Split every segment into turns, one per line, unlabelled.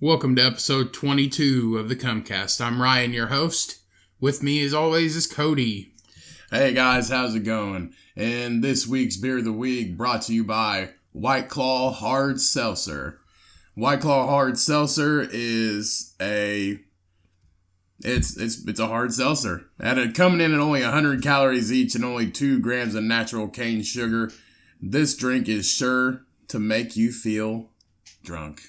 Welcome to episode 22 of thecummcast. I'm Ryan, your host. With me, as always, is Cody.
Hey guys, how's it going? And this week's Beer of the Week brought to you by White Claw Hard Seltzer. White Claw Hard Seltzer is it's a hard seltzer. Coming in at only 100 calories each and only 2 grams of natural cane sugar, this drink is sure to make you feel drunk.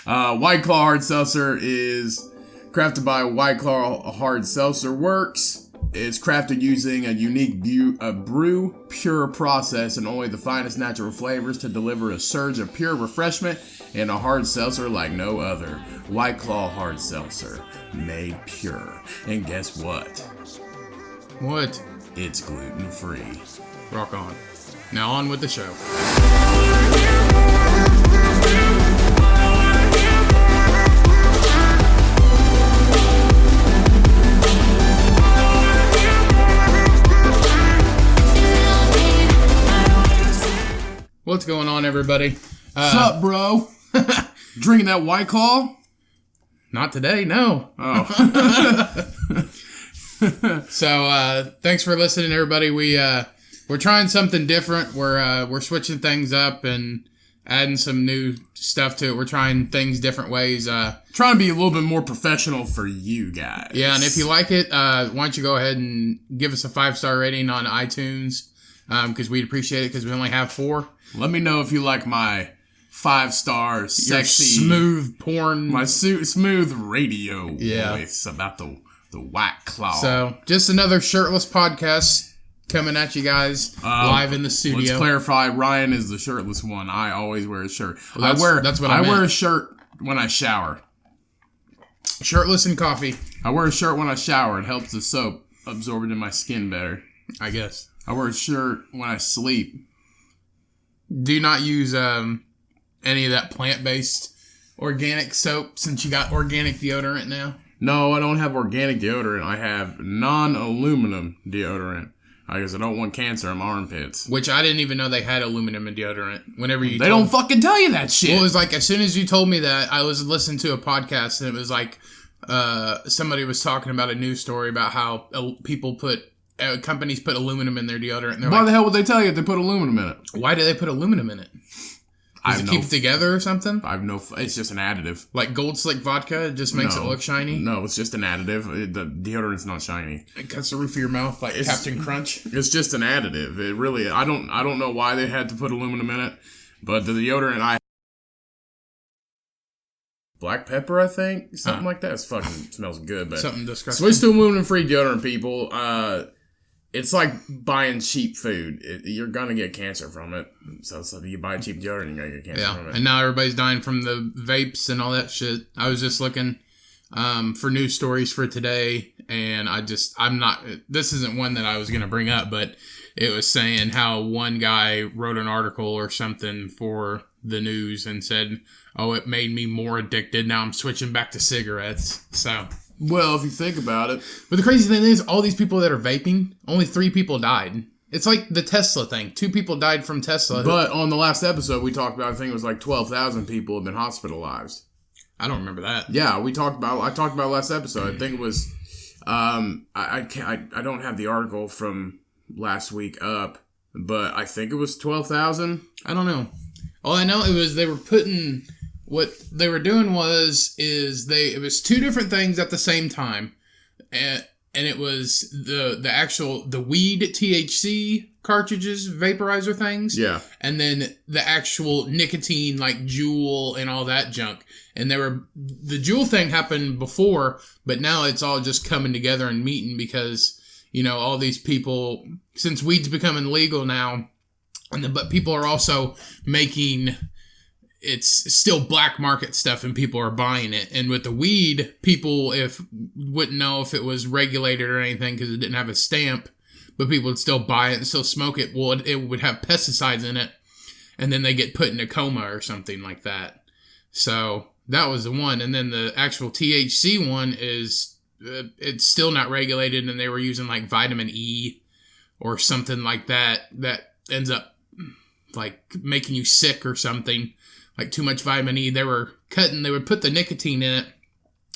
White Claw Hard Seltzer is crafted by White Claw Hard Seltzer Works. It's crafted using a unique brew pure process and only the finest natural flavors to deliver a surge of pure refreshment and a hard seltzer like no other. White Claw Hard Seltzer, made pure. And guess what?
What?
It's gluten-free.
Rock on. Now on with the show. What's going on, everybody?
What's up, bro? Drinking that White Claw?
Not today, no.
Oh.
So, thanks for listening, everybody. We're trying something different. We're switching things up and adding some new stuff to it. We're trying things different ways.
Trying to be a little bit more professional for you guys.
Yeah, and if you like it, why don't you go ahead and give us a 5-star rating on iTunes, because we'd appreciate it because we only have 4.
Let me know if you like my 5-star sexy
smooth porn,
my smooth radio
Yeah.
voice about the White Claw.
So, just another shirtless podcast coming at you guys live in the studio.
Let's clarify, Ryan is the shirtless one. I always wear a shirt.
Well, I
wear a shirt when I shower.
Shirtless and coffee.
I wear a shirt when I shower. It helps the soap absorb into my skin better.
I guess.
I wear a shirt when I sleep.
Do you not use any of that plant-based organic soap since you got organic deodorant now?
No, I don't have organic deodorant. I have non-aluminum deodorant. I guess I don't want cancer in my armpits.
Which I didn't even know they had aluminum in deodorant.
They don't fucking tell you that shit.
Well, it was like, as soon as you told me that, I was listening to a podcast, and it was like, somebody was talking about a news story about how companies put aluminum in their deodorant. And
Why the hell would they tell you if they put aluminum in it?
Why do they put aluminum in it? Does it keep it together or something?
It's just an additive.
Like Gold Slick vodka, it just makes it look shiny?
No, it's just an additive. The deodorant's not shiny.
It cuts the roof of your mouth like Captain Crunch?
It's just an additive. It really, I don't know why they had to put aluminum in it, but the deodorant black pepper, I think? Something like that. It fucking smells good, but
something disgusting.
Switch to aluminum-free deodorant, people. It's like buying cheap food. You're gonna get cancer from it. So you buy cheap deodorant, you're gonna get cancer from it.
And now everybody's dying from the vapes and all that shit. I was just looking for news stories for today, and this isn't one that I was gonna bring up, but it was saying how one guy wrote an article or something for the news and said, "Oh, it made me more addicted. Now I'm switching back to cigarettes." So.
Well, if you think about it.
But the crazy thing is, all these people that are vaping, only 3 people died. It's like the Tesla thing. 2 people died from Tesla.
But on the last episode, we talked about, I think it was like 12,000 people have been hospitalized.
I don't remember that.
Yeah, I talked about last episode. I think it was, I don't have the article from last week up, but I think it was 12,000.
I don't know. All I know what they were doing it was 2 different things at the same time, and it was the weed THC cartridges, vaporizer things,
yeah,
and then the actual nicotine like Juul and all that junk. And the Juul thing happened before, but now it's all just coming together and meeting because all these people, since weed's becoming legal now, but people are also making. It's still black market stuff and people are buying it. And with the weed, people wouldn't know if it was regulated or anything because it didn't have a stamp, but people would still buy it and still smoke it. Well, it would have pesticides in it, and then they get put in a coma or something like that. So that was the one. And then the actual THC one is, it's still not regulated, and they were using like vitamin E or something like that ends up like making you sick or something. like too much vitamin E. They would put the nicotine in it,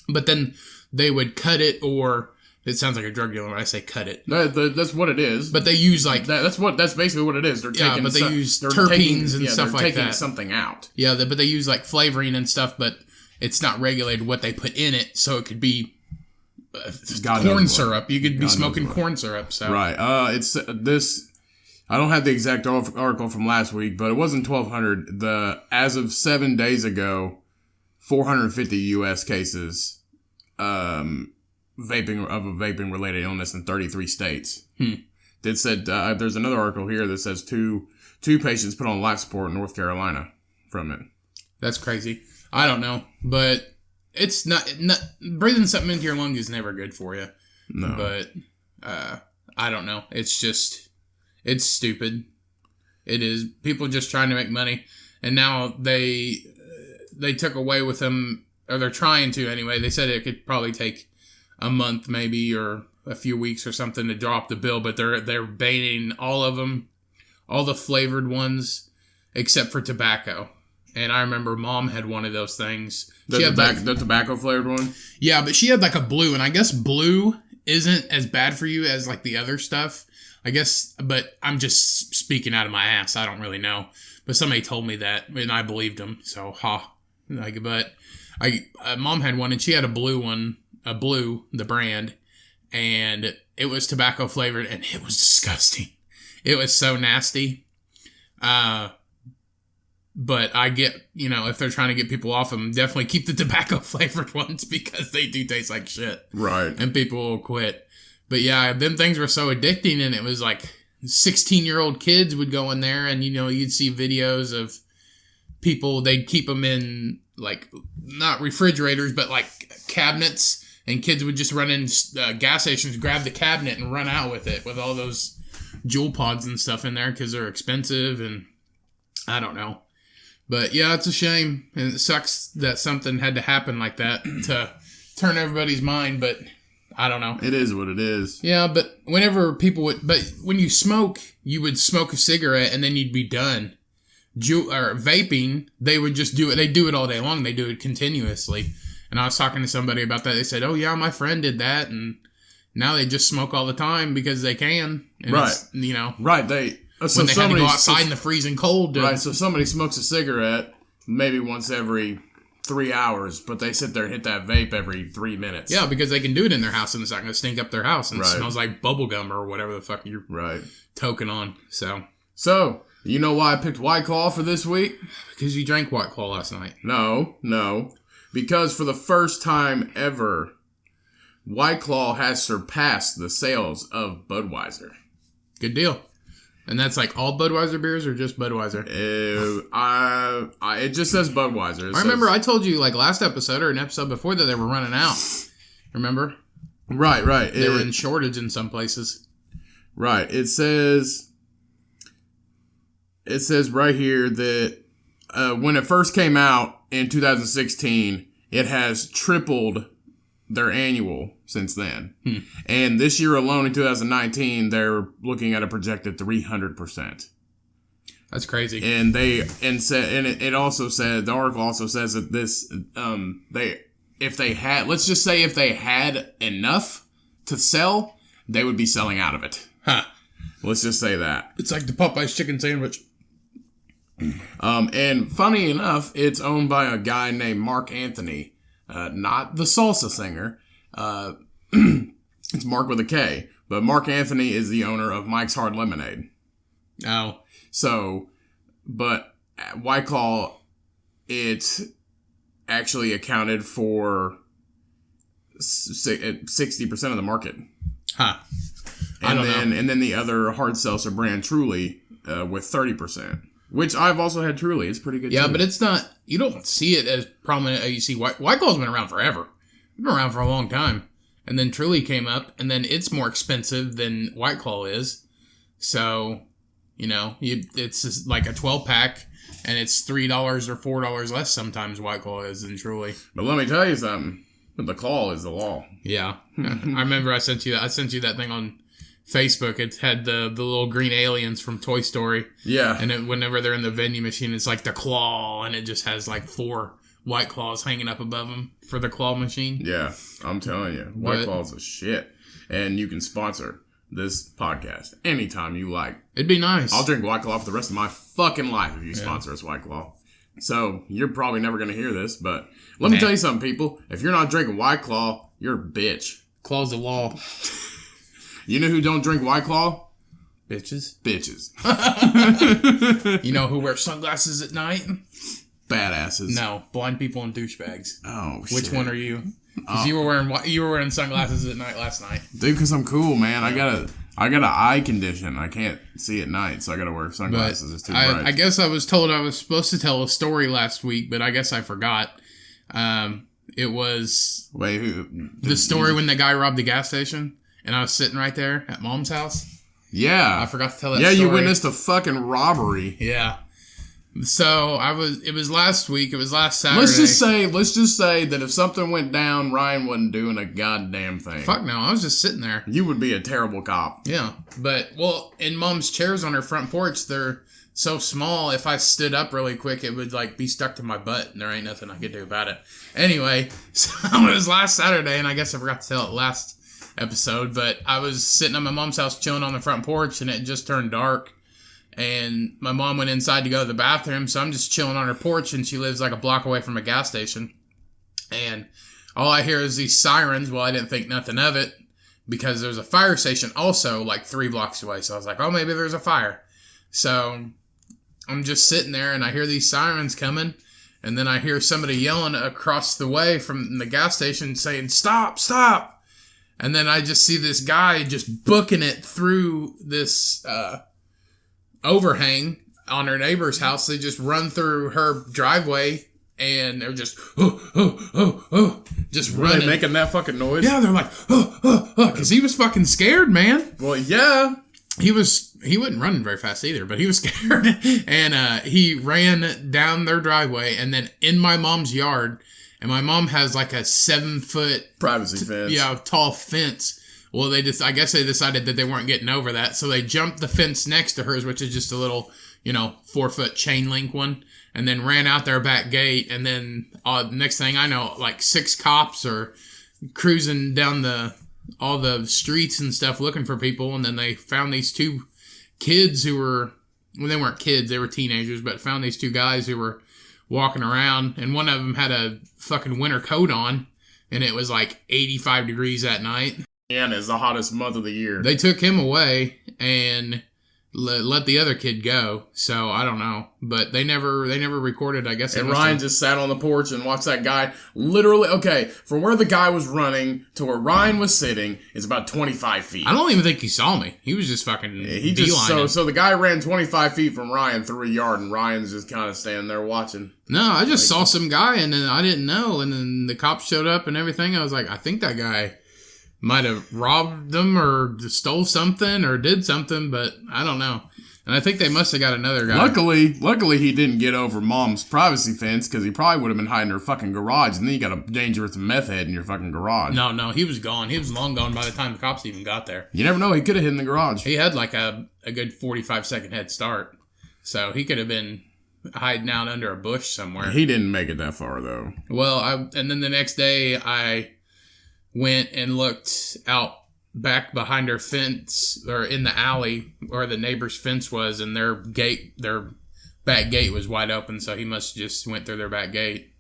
but then they would cut it, or it sounds like a drug dealer when I say cut it.
That's what it is.
But they use like
that's basically what it is. They're taking
but they use terpenes and stuff like that.
They're taking something out.
Yeah, but they use like flavoring and stuff, but it's not regulated what they put in it, so it could be corn syrup. You could be smoking corn syrup. So
right. It's this. I don't have the exact article from last week, but it wasn't 1,200. As of 7 days ago, 450 U.S. cases vaping related illness in 33 states. It said there's another article here that says two patients put on life support in North Carolina from it.
That's crazy. I don't know, but it's not breathing something into your lungs is never good for you.
No,
but I don't know. It's just. It's stupid. It is. People just trying to make money. And now they took away with them, or they're trying to anyway. They said it could probably take a month maybe, or a few weeks or something to drop the bill. But they're banning all of them, all the flavored ones, except for tobacco. And I remember Mom had one of those things.
The tobacco flavored one?
Yeah, but she had like a blue. And I guess blue isn't as bad for you as like the other stuff. I guess, but I'm just speaking out of my ass. I don't really know. But somebody told me that, and I believed them. So, but Mom had one, and she had a blue one, the brand, and it was tobacco flavored, and it was disgusting. It was so nasty. But I get, if they're trying to get people off them, definitely keep the tobacco flavored ones because they do taste like shit.
Right.
And people will quit. But yeah, them things were so addicting, and it was like 16-year-old kids would go in there, and you'd see videos of people. They'd keep them in like not refrigerators, but like cabinets, and kids would just run in gas stations, grab the cabinet, and run out with it with all those Juul pods and stuff in there because they're expensive, and I don't know. But yeah, it's a shame, and it sucks that something had to happen like that to turn everybody's mind, but. I don't know.
It is what it is.
Yeah, but when you smoke, you would smoke a cigarette and then you'd be done. Or vaping, they would just do it. They do it all day long. They do it continuously. And I was talking to somebody about that. They said, "Oh yeah, my friend did that, and now they just smoke all the time because they can." And
right.
Right.
When
they had to go outside in the freezing cold.
Right. So somebody smokes a cigarette maybe once every 3 hours, but they sit there and hit that vape every 3 minutes.
Yeah, because they can do it in their house and it's not going to stink up their house and it smells like bubble gum or whatever the fuck you're toking on. So, you know why I picked White Claw for this week? Because you drank White Claw last night.
No. Because for the first time ever, White Claw has surpassed the sales of Budweiser.
Good deal. And that's like all Budweiser beers or just Budweiser?
It just says Budweiser.
I remember I told you like last episode or an episode before that they were running out. Remember?
Right.
They were in shortage in some places.
Right. It says right here that when it first came out in 2016, it has tripled their annual since then. And this year alone in 2019, they're looking at a projected 300%.
That's crazy.
And it also said, the article also says that this, if they had enough to sell, they would be selling out of it. Let's just say that.
It's like the Popeye's chicken sandwich.
And funny enough, it's owned by a guy named Mark Anthony. Not the salsa singer. It's Mark with a K. But Mark Anthony is the owner of Mike's Hard Lemonade.
Oh.
So, but White Claw, it's actually accounted for 60% of the market. And then the other hard seltzer brand, Truly, with 30%. Which I've also had Truly. It's pretty good,
too.
Yeah,
but it's not... You don't see it as prominent as you see White Claw's been around forever. It's been around for a long time. And then Truly came up, and then it's more expensive than White Claw is. So, it's just like a 12-pack, and it's $3 or $4 less sometimes White Claw is than Truly.
But let me tell you something. The claw is the law.
Yeah. I remember I sent you that thing on Facebook, it had the little green aliens from Toy Story.
Yeah.
And whenever they're in the vending machine, it's like the claw, and it just has like 4 White Claws hanging up above them for the claw machine.
Yeah, I'm telling you. White Claw's a shit. And you can sponsor this podcast anytime you like.
It'd be nice.
I'll drink White Claw for the rest of my fucking life if you sponsor us White Claw. So, you're probably never going to hear this, but let me tell you something, people. If you're not drinking White Claw, you're a bitch.
Claw's the law.
You know who don't drink White Claw?
Bitches.
Bitches.
You know who wears sunglasses at night?
Badasses.
No, blind people and douchebags.
Oh, shit.
Which one are you? Because you were wearing sunglasses at night last night.
Dude, because I'm cool, man. I got an eye condition. I can't see at night, so I got to wear sunglasses. It's too bright.
I guess I was told I was supposed to tell a story last week, but I guess I forgot. It was the story when the guy robbed the gas station, and I was sitting right there at Mom's house.
Yeah.
I forgot to tell that story.
Yeah, you witnessed a fucking robbery.
Yeah. So it was last week. It was last Saturday.
Let's just say that if something went down, Ryan wasn't doing a goddamn thing.
Fuck no, I was just sitting there.
You would be a terrible cop.
Yeah, but in Mom's chairs on her front porch, they're so small. If I stood up really quick, it would like be stuck to my butt, and there ain't nothing I could do about it. Anyway, so it was last Saturday, and I guess I forgot to tell it last episode, but I was sitting at my mom's house chilling on the front porch, and it just turned dark. And my mom went inside to go to the bathroom, so I'm just chilling on her porch, and she lives like a block away from a gas station. And all I hear is these sirens. Well, I didn't think nothing of it because there's a fire station also like 3 blocks away. So I was like, oh, maybe there's a fire. So I'm just sitting there, and I hear these sirens coming, and then I hear somebody yelling across the way from the gas station saying, stop, stop. And then I just see this guy just booking it through this overhang on her neighbor's house. They just run through her driveway, and they're just just running,
making that fucking noise.
Yeah, they're like because he was fucking scared, man.
Well, yeah,
he wasn't running very fast either, but he was scared. And he ran down their driveway and then in my mom's yard. And my mom has like a 7-foot
privacy fence.
Yeah, tall fence. Well, I guess they decided that they weren't getting over that, so they jumped the fence next to hers, which is just a little, 4-foot chain link one, and then ran out their back gate. And then next thing I know, like 6 cops are cruising down all the streets and stuff looking for people. And then they found these 2 kids who were, well, they weren't kids, they were teenagers, but found these 2 guys who were walking around, and one of them had a fucking winter coat on, and it was like 85 degrees that night.
Yeah, and it's the hottest month of the year.
They took him away and let the other kid go. So I don't know, but they never recorded. I guess.
And Ryan just sat on the porch and watched that guy. Literally, okay, from where the guy was running to where Ryan was sitting is about 25 feet.
I don't even think he saw me. He was just fucking.
He just so the guy ran 25 feet from Ryan through a yard, and Ryan's just kind of standing there watching.
No, I just saw some guy, and then I didn't know, and then the cops showed up and everything. I was like, I think that guy might have robbed them or stole something or did something, but I don't know. And I think they must have got another guy.
Luckily he didn't get over Mom's privacy fence, because he probably would have been hiding in her fucking garage, and then you got a dangerous meth head in your fucking garage.
No, he was gone. He was long gone by the time the cops even got there.
You never know. He could have hid in the garage.
He had like a good 45-second head start, so he could have been hiding out under a bush somewhere.
He didn't make it that far, though.
Well, and then the next day I went and looked out back behind her fence, or in the alley where the neighbor's fence was, and their back gate was wide open, so he must have just went through their back gate.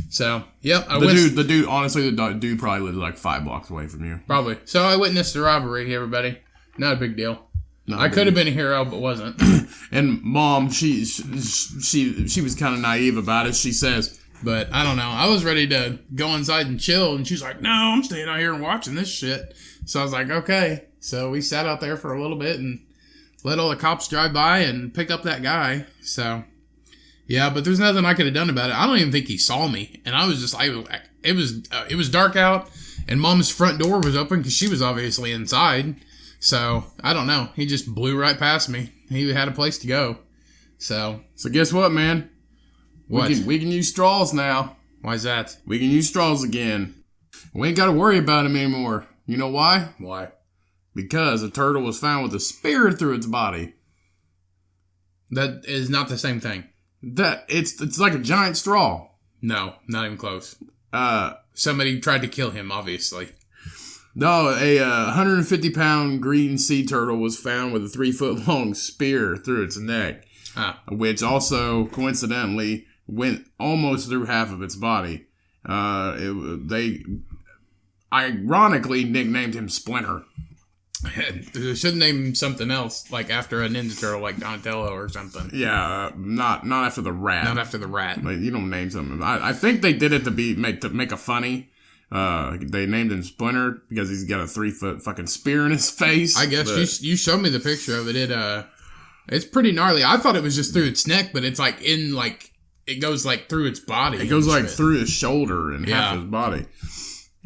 So, yep.
The dude, honestly, the dude probably lived like 5 blocks away from you.
Probably. So I witnessed the robbery, everybody. Not a big deal. I could have been a hero, but wasn't.
And Mom, she was kind of naive about it. She says,
but I don't know. I was ready to go inside and chill, and she's like, no, I'm staying out here and watching this shit. So I was like, okay. So we sat out there for a little bit and let all the cops drive by and pick up that guy. So, yeah, but there's nothing I could have done about it. I don't even think he saw me. And I was just like, it was dark out, and Mom's front door was open because she was obviously inside. So, I don't know. He just blew right past me. He had a place to go. So
guess what, man?
What?
We can use straws now.
Why's that?
We can use straws again. We ain't got to worry about them anymore. You know why?
Why?
because a turtle was found with a spear through its body.
That is not the same thing.
It's like a giant straw.
No, not even close. Somebody tried to kill him, obviously.
No, a 150-pound green sea turtle was found with a 3-foot-long spear through its neck, which also coincidentally went almost through half of its body. They ironically nicknamed him Splinter.
They should name him something else, like after a Ninja Turtle, like Donatello or something.
Yeah, not after the rat.
Not after the rat.
Like, you don't name something. I think they did it to make a funny. They named him Splinter because he's got a 3-foot fucking spear in his face.
I guess you showed me the picture of it. It's pretty gnarly. I thought it was just through its neck, but it's like it goes like through its body.
It goes like through his shoulder and half his body.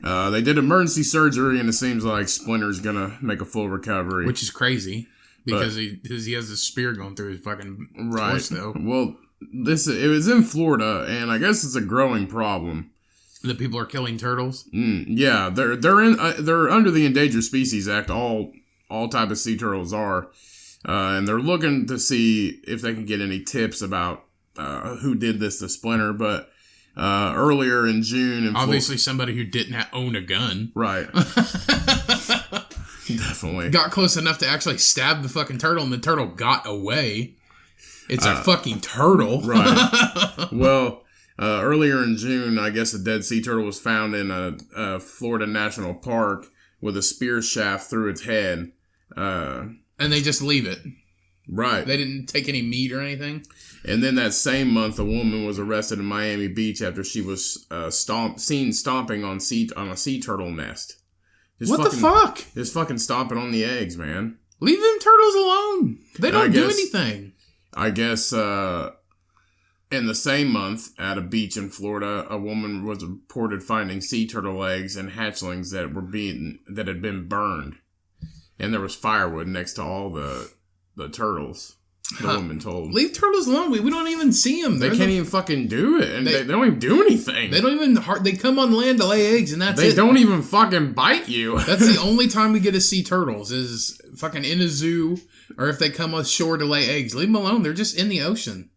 They did emergency surgery, and it seems like Splinter's gonna make a full recovery,
which is crazy because he has a spear going through his fucking torso.
Well, it was in Florida, and I guess it's a growing problem.
The people are killing turtles.
Yeah, they're under the Endangered Species Act. All type of sea turtles are, and they're looking to see if they can get any tips about who did this to Splinter, but. Earlier in June,
obviously somebody who didn't own a gun,
right? Definitely
got close enough to actually stab the fucking turtle, and the turtle got away. It's a fucking turtle,
right? Well, earlier in June, I guess a dead sea turtle was found in a Florida national park with a spear shaft through its head,
and they just leave it.
Right.
They didn't take any meat or anything.
And then that same month, a woman was arrested in Miami Beach after she was seen stomping on a sea turtle nest.
What the fuck?
Just fucking stomping on the eggs, man.
Leave them turtles alone. They don't do anything.
I guess in the same month, at a beach in Florida, a woman was reported finding sea turtle eggs and hatchlings that had been burned, and there was firewood next to all the turtles. The woman told.
Leave turtles alone. We don't even see them.
They can't even fucking do it. And they don't even do anything.
They don't even... They come on land to lay eggs, and that's it.
They don't even fucking bite you.
That's the only time we get to see turtles is fucking in a zoo, or if they come ashore to lay eggs. Leave them alone. They're just in the ocean.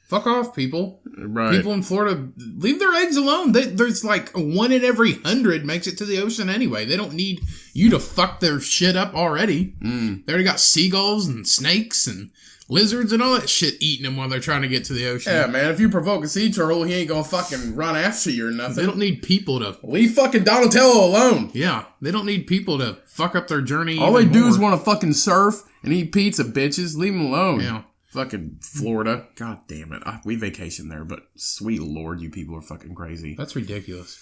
Fuck off, people.
Right.
People in Florida, leave their eggs alone. There's like 1 in every 100 makes it to the ocean anyway. They don't need you to fuck their shit up already. They already got seagulls and snakes and lizards and all that shit eating them while they're trying to get to the ocean.
Yeah, man, if you provoke a sea turtle, he ain't gonna fucking run after you or nothing.
They don't need people to...
Leave fucking Donatello alone.
Yeah, they don't need people to fuck up their journey.
All they do is want to fucking surf and eat pizza, bitches. Leave them alone.
Yeah.
Fucking Florida. God damn it. We vacation there, but sweet lord, you people are fucking crazy.
That's ridiculous.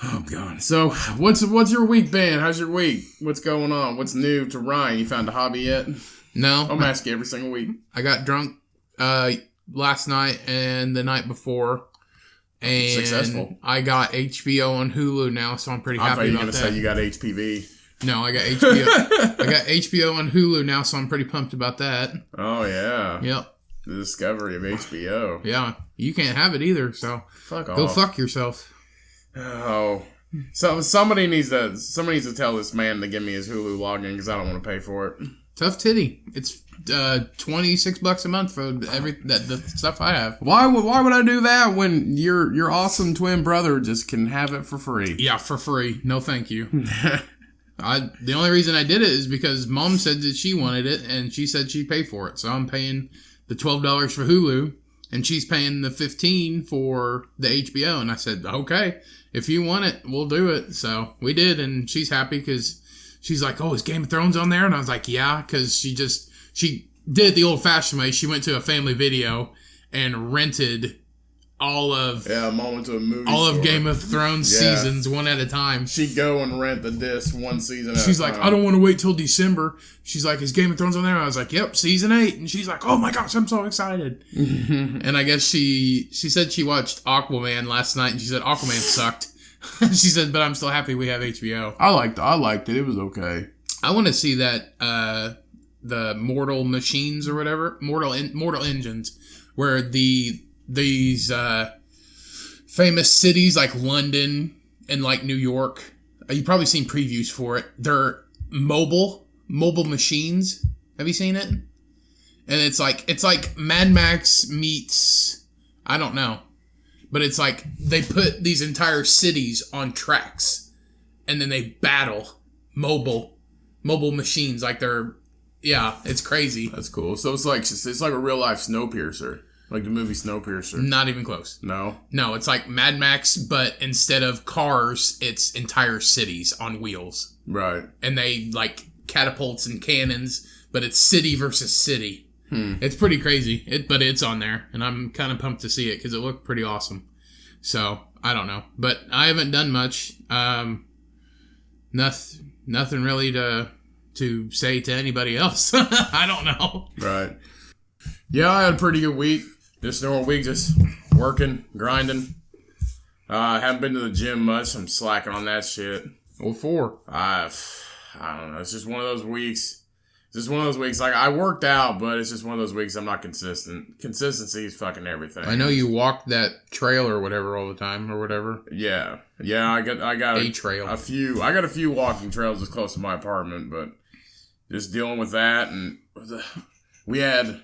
Oh, God. So, what's your week been? How's your week? What's going on? What's new to Ryan? You found a hobby yet?
No.
I'm asking every single week.
I got drunk last night and the night before. And
successful.
I got HBO on Hulu now, so I'm pretty happy about that.
I thought you were going to say you got HPV.
No, I got HBO. I got HBO on Hulu now, so I'm pretty pumped about that.
Oh, yeah.
Yep.
The discovery of HBO.
Yeah. You can't have it either, so
fuck off.
Go fuck yourself.
Oh. So somebody needs to tell this man to give me his Hulu login because I don't want to pay for it.
Tough titty. It's $26 a month for the stuff I have.
Why would I do that when your awesome twin brother just can have it for free?
Yeah, for free. No, thank you. The only reason I did it is because Mom said that she wanted it, and she said she'd pay for it. So I'm paying the $12 for Hulu, and she's paying the $15 for the HBO. And I said, okay, if you want it, we'll do it. So we did, and she's happy because she's like, oh, is Game of Thrones on there? And I was like, yeah, because she did it the old-fashioned way. She went to a family video and rented all of
Mom went to a movie
all
store.
of Game of Thrones seasons one at a time.
She'd go and rent the disc one season at a time.
She's like, I don't want to wait till December. She's like, is Game of Thrones on there? I was like, yep, season 8. And she's like, oh my gosh, I'm so excited. And I guess she said she watched Aquaman last night, and she said Aquaman sucked. She said, but I'm still happy we have HBO.
I liked it. It was okay.
I want to see that the Mortal Machines or whatever, Mortal Engines, where these famous cities like London and like New York, you've probably seen previews for it. They're mobile, Mobile Machines. Have you seen it? And it's like Mad Max meets, I don't know, but it's like they put these entire cities on tracks, and then they battle mobile machines like they're, yeah, it's crazy.
That's cool. So it's like a real life Snowpiercer, like the movie Snowpiercer.
Not even close.
No,
it's like Mad Max, but instead of cars, it's entire cities on wheels.
Right.
And they like catapults and cannons, but it's city versus city. It's pretty crazy, but it's on there, and I'm kind of pumped to see it because it looked pretty awesome. So I don't know, but I haven't done much. Nothing really to say to anybody else. I don't know.
Right. Yeah, I had a pretty good week. Just normal week, just working, grinding. I haven't been to the gym much. I'm slacking on that shit.
What for?
I don't know. It's just one of those weeks. Like, I worked out, but it's just one of those weeks I'm not consistent. Consistency is fucking everything.
I know you walked that trail or whatever all the time or whatever.
Yeah. I got
a trail.
I got a few walking trails as close to my apartment, but just dealing with that, and we had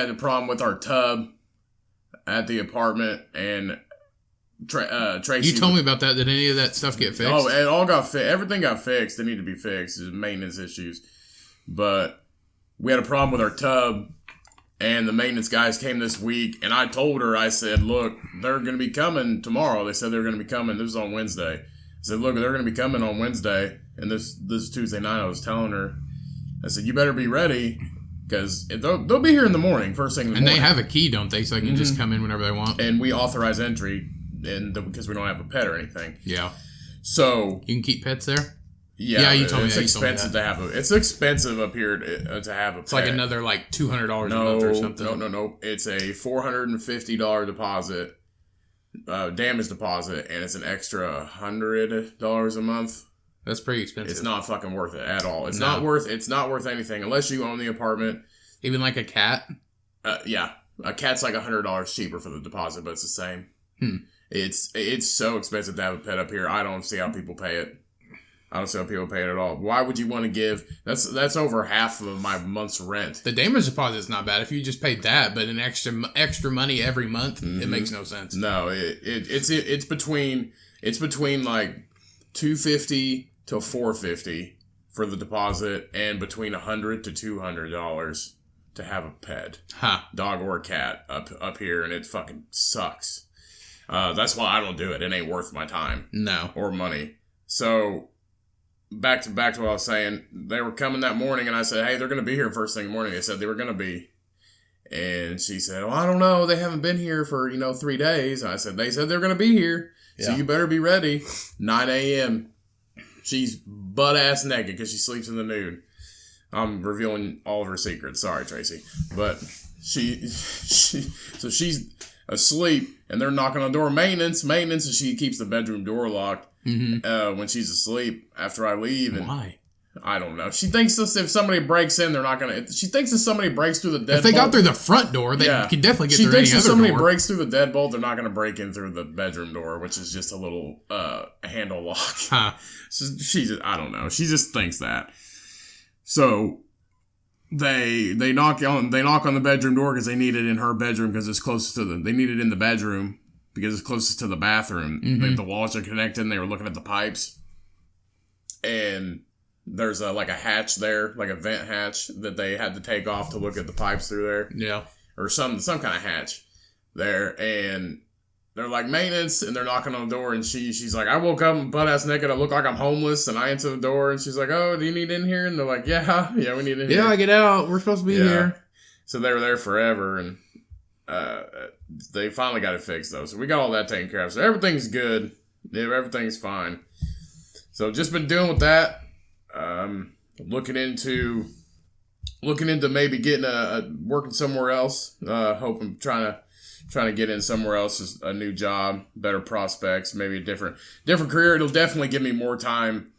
a problem with our tub at the apartment, and Tracy.
You told me about that. Did any of that stuff get fixed?
Oh, it all got fixed. Everything got fixed. It needed to be fixed. There's maintenance issues. But we had a problem with our tub, and the maintenance guys came this week, and I told her, I said, look, they're going to be coming tomorrow. They said they're going to be coming. This was on Wednesday. I said, look, they're going to be coming on Wednesday. And this Tuesday night, I was telling her, I said, you better be ready, because they'll be here in the morning, first thing in the morning.
And they have a key, don't they? So they can just come in whenever they want.
And we authorize entry, because we don't have a pet or anything.
Yeah.
So
you can keep pets there?
Yeah,
you told me
it's
that.
Expensive to have it's expensive up here to have a pet.
It's like another like $200 a month or something.
No. It's a $450 deposit, damage deposit, and it's an extra $100 a month.
That's pretty expensive.
It's not fucking worth it at all. It's not worth anything unless you own the apartment.
Even like a cat?
Yeah. A cat's like $100 cheaper for the deposit, but it's the same. It's so expensive to have a pet up here. I don't see how people pay it. I don't see how people pay it at all. Why would you want to give? That's over half of my month's rent.
The damage deposit is not bad if you just paid that, but an extra money every month, it makes no sense.
No, it's between like $250 to $450 for the deposit, and between $100 to $200 to have a pet, dog or cat up here, and it fucking sucks. That's why I don't do it. It ain't worth my time, or money. So. Back to what I was saying, they were coming that morning, and I said, hey, they're going to be here first thing in the morning. They said they were going to be. And she said, well, I don't know. They haven't been here for, 3 days. I said, they said they're going to be here. Yeah. So you better be ready. 9 a.m. She's butt-ass naked because she sleeps in the nude. I'm revealing all of her secrets. Sorry, Tracy. But so she's asleep, and they're knocking on the door. Maintenance, and she keeps the bedroom door locked. When she's asleep after I leave. And
why?
I don't know. She thinks if somebody breaks in, they're not going to... She thinks if somebody breaks through the deadbolt...
If they got through the front door, they can definitely get through any other door. She thinks if somebody
breaks through the deadbolt, they're not going to break in through the bedroom door, which is just a little handle lock. So I don't know. She just thinks that. So they knock on the bedroom door because they need it in her bedroom because it's closest to they need it in the bedroom. Because it's closest to the bathroom. The walls are connected, and they were looking at the pipes. And there's a hatch there, like a vent hatch, that they had to take off to look at the pipes through there.
Yeah.
Or some kind of hatch there. And they're like, maintenance, and they're knocking on the door, and she's like, I woke up butt-ass naked, I look like I'm homeless, and I answer the door, and she's like, oh, do you need in here? And they're like, yeah, we need in here.
Yeah, get out, we're supposed to be here.
So they were there forever, and they finally got it fixed though, so we got all that taken care of. So everything's good. Everything's fine. So just been dealing with that. Looking into maybe getting working somewhere else. Hoping trying to get in somewhere else, a new job, better prospects, maybe a different career. It'll definitely give me more time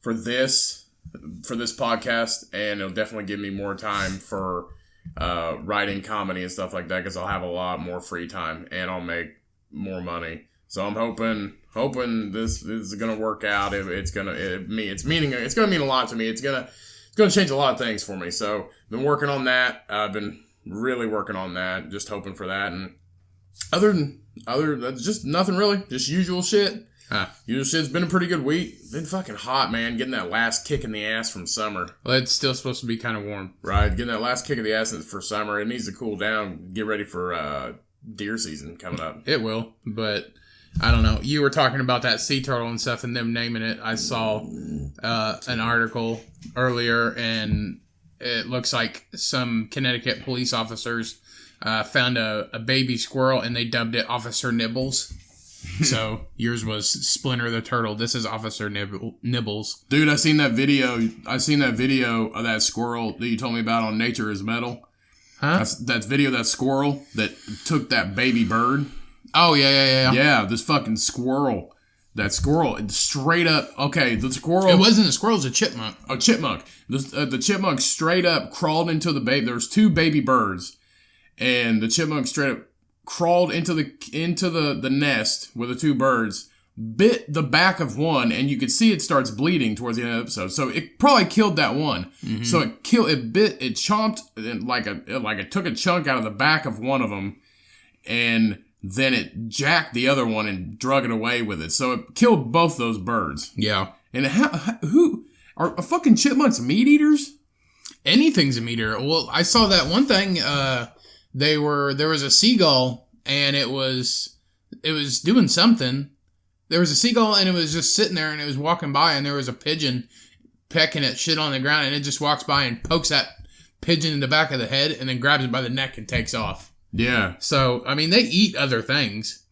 for this podcast, and it'll definitely give me more time for writing comedy and stuff like that, because I'll have a lot more free time and I'll make more money. So I'm hoping this is gonna work out. It's gonna mean a lot to me. It's gonna it's going to change a lot of things for me. So, been working on that. I've been really working on that, just hoping for that. And just nothing really, just usual shit. Usual shit's been a pretty good week. Been fucking hot, man. Getting that last kick in the ass from summer.
Well, it's still supposed to be kind of warm.
Right, getting that last kick of the ass for summer. It needs to cool down. Get ready for deer season coming up.
It will, but I don't know. You were talking about that sea turtle and stuff and them naming it. I saw an article earlier, and it looks like some Connecticut police officers found a baby squirrel, and they dubbed it Officer Nibbles. So yours was Splinter the turtle. This is Officer Nibbles.
Dude, I seen that video of that squirrel that you told me about on Nature is Metal.
Huh?
That video of that squirrel that took that baby bird.
Oh, yeah.
Yeah, this fucking squirrel. That squirrel, straight up, okay, the squirrel...
It wasn't a squirrel, it was a chipmunk.
A chipmunk. The chipmunk straight up crawled into the baby... There was 2 baby birds, and the chipmunk straight up crawled into the nest with the 2 birds, bit the back of one, and you could see it starts bleeding towards the end of the episode. So it probably killed that one. Mm-hmm. So it chomped, like it took a chunk out of the back of one of them, and then it jacked the other one and drug it away with it. So it killed both those birds.
Yeah.
And who are fucking chipmunks meat eaters?
Anything's a meat eater. Well, I saw that one thing, there was a seagull, and it was doing something. There was a seagull, and it was just sitting there, and it was walking by, and there was a pigeon pecking at shit on the ground, and it just walks by and pokes that pigeon in the back of the head, and then grabs it by the neck and takes off.
Yeah.
So, I mean, they eat other things.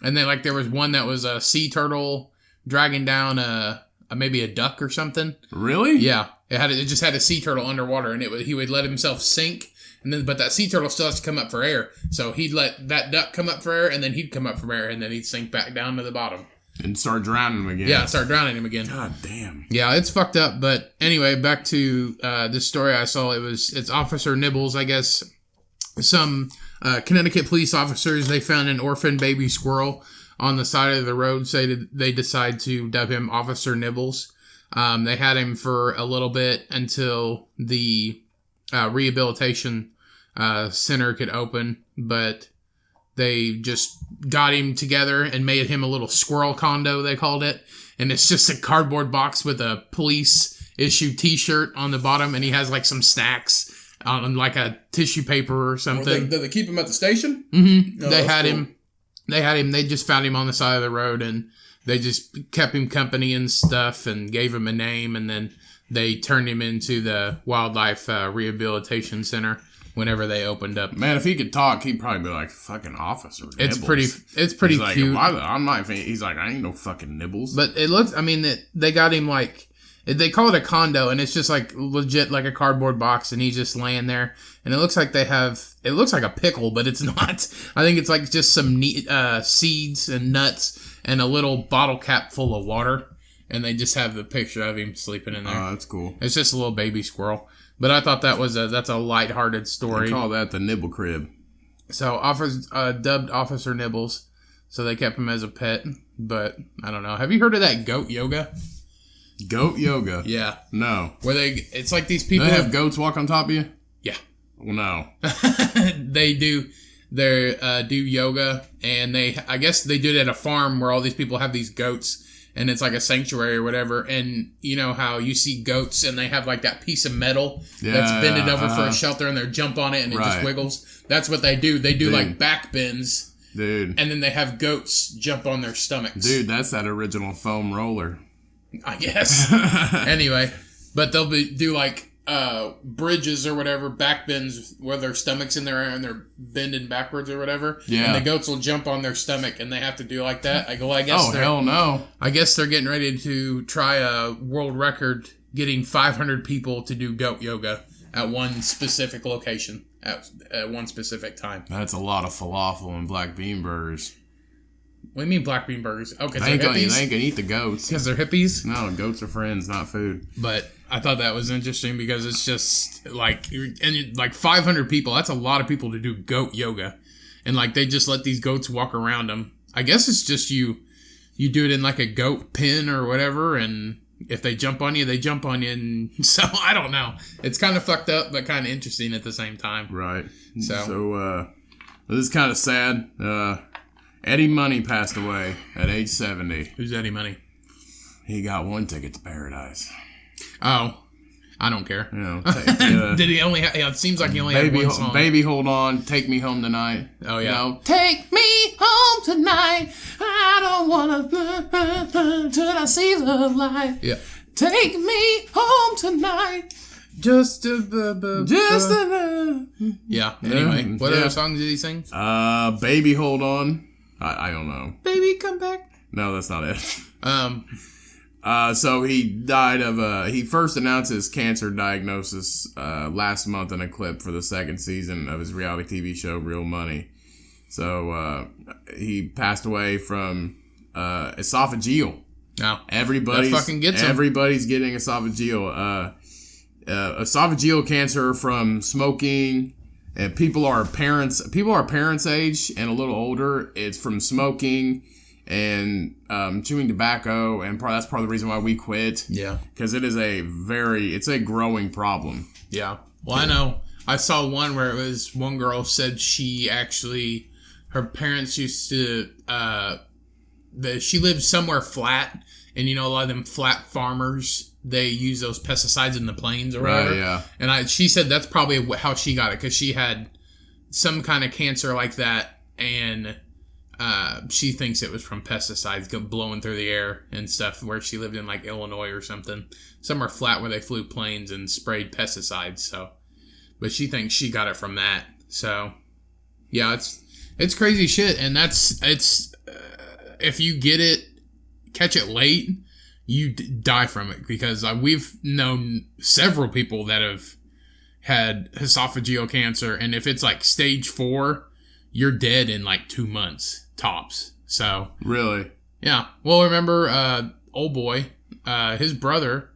And then, like, there was one that was a sea turtle dragging down maybe a duck or something.
Really?
Yeah. It just had a sea turtle underwater, and he would let himself sink. But that sea turtle still has to come up for air. So he'd let that duck come up for air, and then he'd come up for air, and then he'd sink back down to the bottom.
And start drowning him again.
Yeah, start drowning him again.
God damn.
Yeah, it's fucked up. But anyway, back to this story I saw. It's Officer Nibbles, I guess. Some Connecticut police officers, they found an orphan baby squirrel on the side of the road. So they decide to dub him Officer Nibbles. They had him for a little bit until the rehabilitation center could open, but they just got him together and made him a little squirrel condo, they called it. And it's just a cardboard box with a police issue t-shirt on the bottom, and he has like some snacks on like a tissue paper or something.
Did they keep him at the station?
Mm-hmm. No, they had him. They just found him on the side of the road, and they just kept him company and stuff and gave him a name, and then they turned him into the wildlife rehabilitation center whenever they opened up.
Man, if he could talk, he'd probably be like, fucking Officer Nibbles.
It's pretty
like,
cute.
I'm not, he's like, I ain't no fucking Nibbles.
But it looks, I mean, they got him like, they call it a condo, and it's just like legit like a cardboard box, and he's just laying there. And it looks like it looks like a pickle, but it's not. I think it's like just some seeds and nuts and a little bottle cap full of water. And they just have the picture of him sleeping in there.
Oh, that's cool.
It's just a little baby squirrel. But I thought that's a lighthearted story.
They call that the Nibble Crib.
So dubbed Officer Nibbles. So they kept him as a pet. But I don't know. Have you heard of that goat yoga?
Goat yoga?
Yeah.
No.
It's like these people.
They have goats walk on top of you?
Yeah.
Well, no.
They do yoga, and I guess they do it at a farm where all these people have these goats. And it's like a sanctuary or whatever. And you know how you see goats and they have like that piece of metal that's bended over for a shelter, and they jump on it and it just wiggles. That's what they do. They do like back bends.
Dude.
And then they have goats jump on their stomachs.
Dude, that's that original foam roller.
I guess. Anyway. But they'll do like bridges or whatever, back bends where their stomach's in there and they're bending backwards or whatever.
Yeah.
And the goats will jump on their stomach and they have to do like that. I go, I guess.
Oh, hell no.
I guess they're getting ready to try a world record, getting 500 people to do goat yoga at one specific location at one specific time.
That's a lot of falafel and black bean burgers.
What do you mean black bean burgers? Okay,
they ain't gonna eat the goats.
Because they're hippies?
No, goats are friends, not food.
But I thought that was interesting because it's just like 500 people. That's a lot of people to do goat yoga. And like they just let these goats walk around them. I guess it's just you do it in like a goat pen or whatever, and if they jump on you, they jump on you. And so, I don't know. It's kind of fucked up, but kind of interesting at the same time.
Right. So this is kind of sad. Eddie Money passed away at age 70.
Who's Eddie Money?
He got one ticket to paradise.
Oh, I don't care.
You know,
did he only? It seems like he only had one song.
Baby, hold on, take me home tonight.
Oh yeah.
You know, take me home tonight. I don't wanna till I see the light.
Yeah.
Take me home tonight.
Yeah. Anyway, what other songs did he sing?
Baby, hold on. I don't know.
Baby, come back.
No, that's not it. So he died of he first announced his cancer diagnosis last month in a clip for the second season of his reality TV show Real Money. So he passed away from esophageal.
No,
everybody's getting esophageal. Esophageal cancer from smoking, and people are parents age and a little older. It's from smoking and chewing tobacco, and that's part of the reason why we quit.
Yeah,
because it's a growing problem.
Yeah, well, I know. I saw one where it was one girl said her parents used to she lived somewhere flat, and a lot of them flat farmers, they use those pesticides in the plains or whatever.
Right, yeah.
And she said that's probably how she got it, because she had some kind of cancer like that, and she thinks it was from pesticides blowing through the air and stuff, where she lived in like Illinois or something, somewhere flat where they flew planes and sprayed pesticides. So, but she thinks she got it from that. So, yeah, it's crazy shit, and if you catch it late, you die from it, because we've known several people that have had esophageal cancer, and if it's like stage 4, you're dead in like 2 months tops. So
really,
yeah. Well, remember old boy, his brother.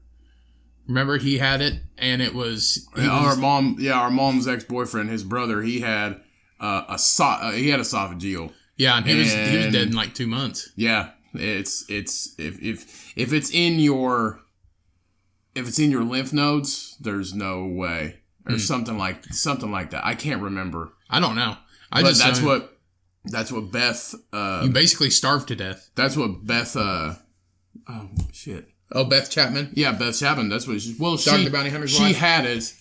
Remember he had it, and it was
our mom's ex-boyfriend. His brother, he had esophageal.
Yeah, and he was dead in like 2 months.
Yeah. It's if it's in your lymph nodes, there's no way, or something like that. I can't remember.
I don't know.
That's what Beth.
You basically starved to death.
That's what Beth. Oh shit.
Oh, Beth Chapman.
Yeah, Beth Chapman. That's what she. Well,
Dr. Bounty Hunter's
she
wife.
had it.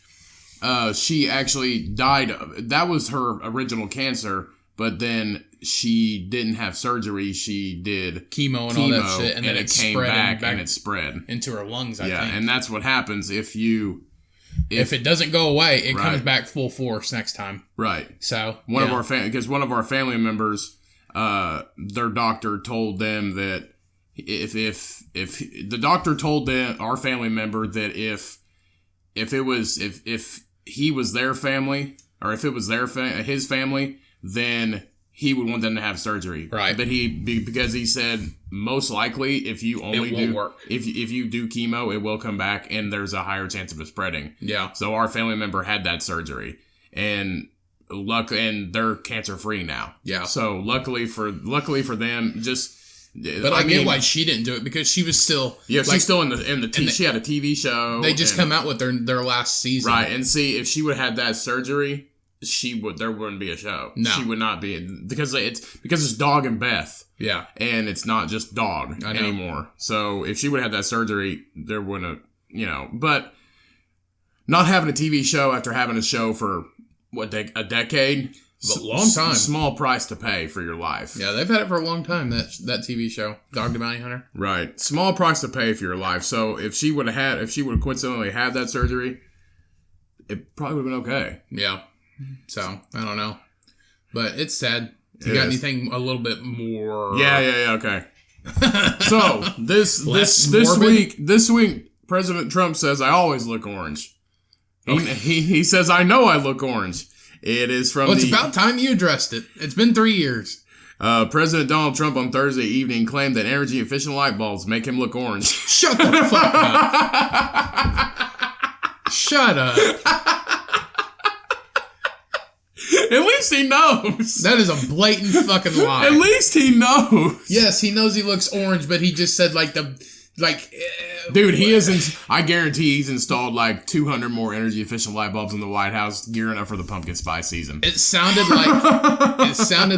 She actually died. That was her original cancer. But then she didn't have surgery. She did
chemo and all that shit, and then it
came back and it spread
into her lungs. I think.
Yeah, and that's what happens if
it doesn't go away, it comes back full force next time.
Right.
So
one of our family members, their doctor told them that if the doctor told our family member that if he was their family, or if it was his family, then he would want them to have surgery.
Right.
But because he said most likely if you if you do chemo, it will come back and there's a higher chance of it spreading.
Yeah.
So our family member had that surgery, and they're cancer free now.
Yeah.
So luckily for them,
But I get why she didn't do it, because she was still
she's still in the she had a TV show.
They just come out with their last season.
Right. And see, if she would have had that surgery, there wouldn't be a show.
No.
She would not be, because it's Dog and Beth.
Yeah.
And it's not just Dog anymore. So if she would have had that surgery, there wouldn't but not having a TV show after having a show for a decade,
long time.
Small price to pay for your life.
Yeah, they've had it for a long time, that TV show, Dog the Bounty Hunter.
Right. Small price to pay for your life. So if she would have coincidentally had that surgery, it probably would have been okay.
Yeah. So, I don't know. But it's sad. You got anything a little bit more...
Yeah, okay. So, this week, President Trump says, I always look orange. Okay. He says, I know I look orange. It is from
it's about time you addressed it. It's been 3 years.
President Donald Trump on Thursday evening claimed that energy-efficient light bulbs make him look orange.
Shut the fuck up. Shut up.
At least he knows.
That is a blatant fucking lie.
At least he knows.
Yes, he knows he looks orange, but he just said
Dude, I guarantee he's installed like 200 more energy efficient light bulbs in the White House, gearing up for the pumpkin spice season.
It sounded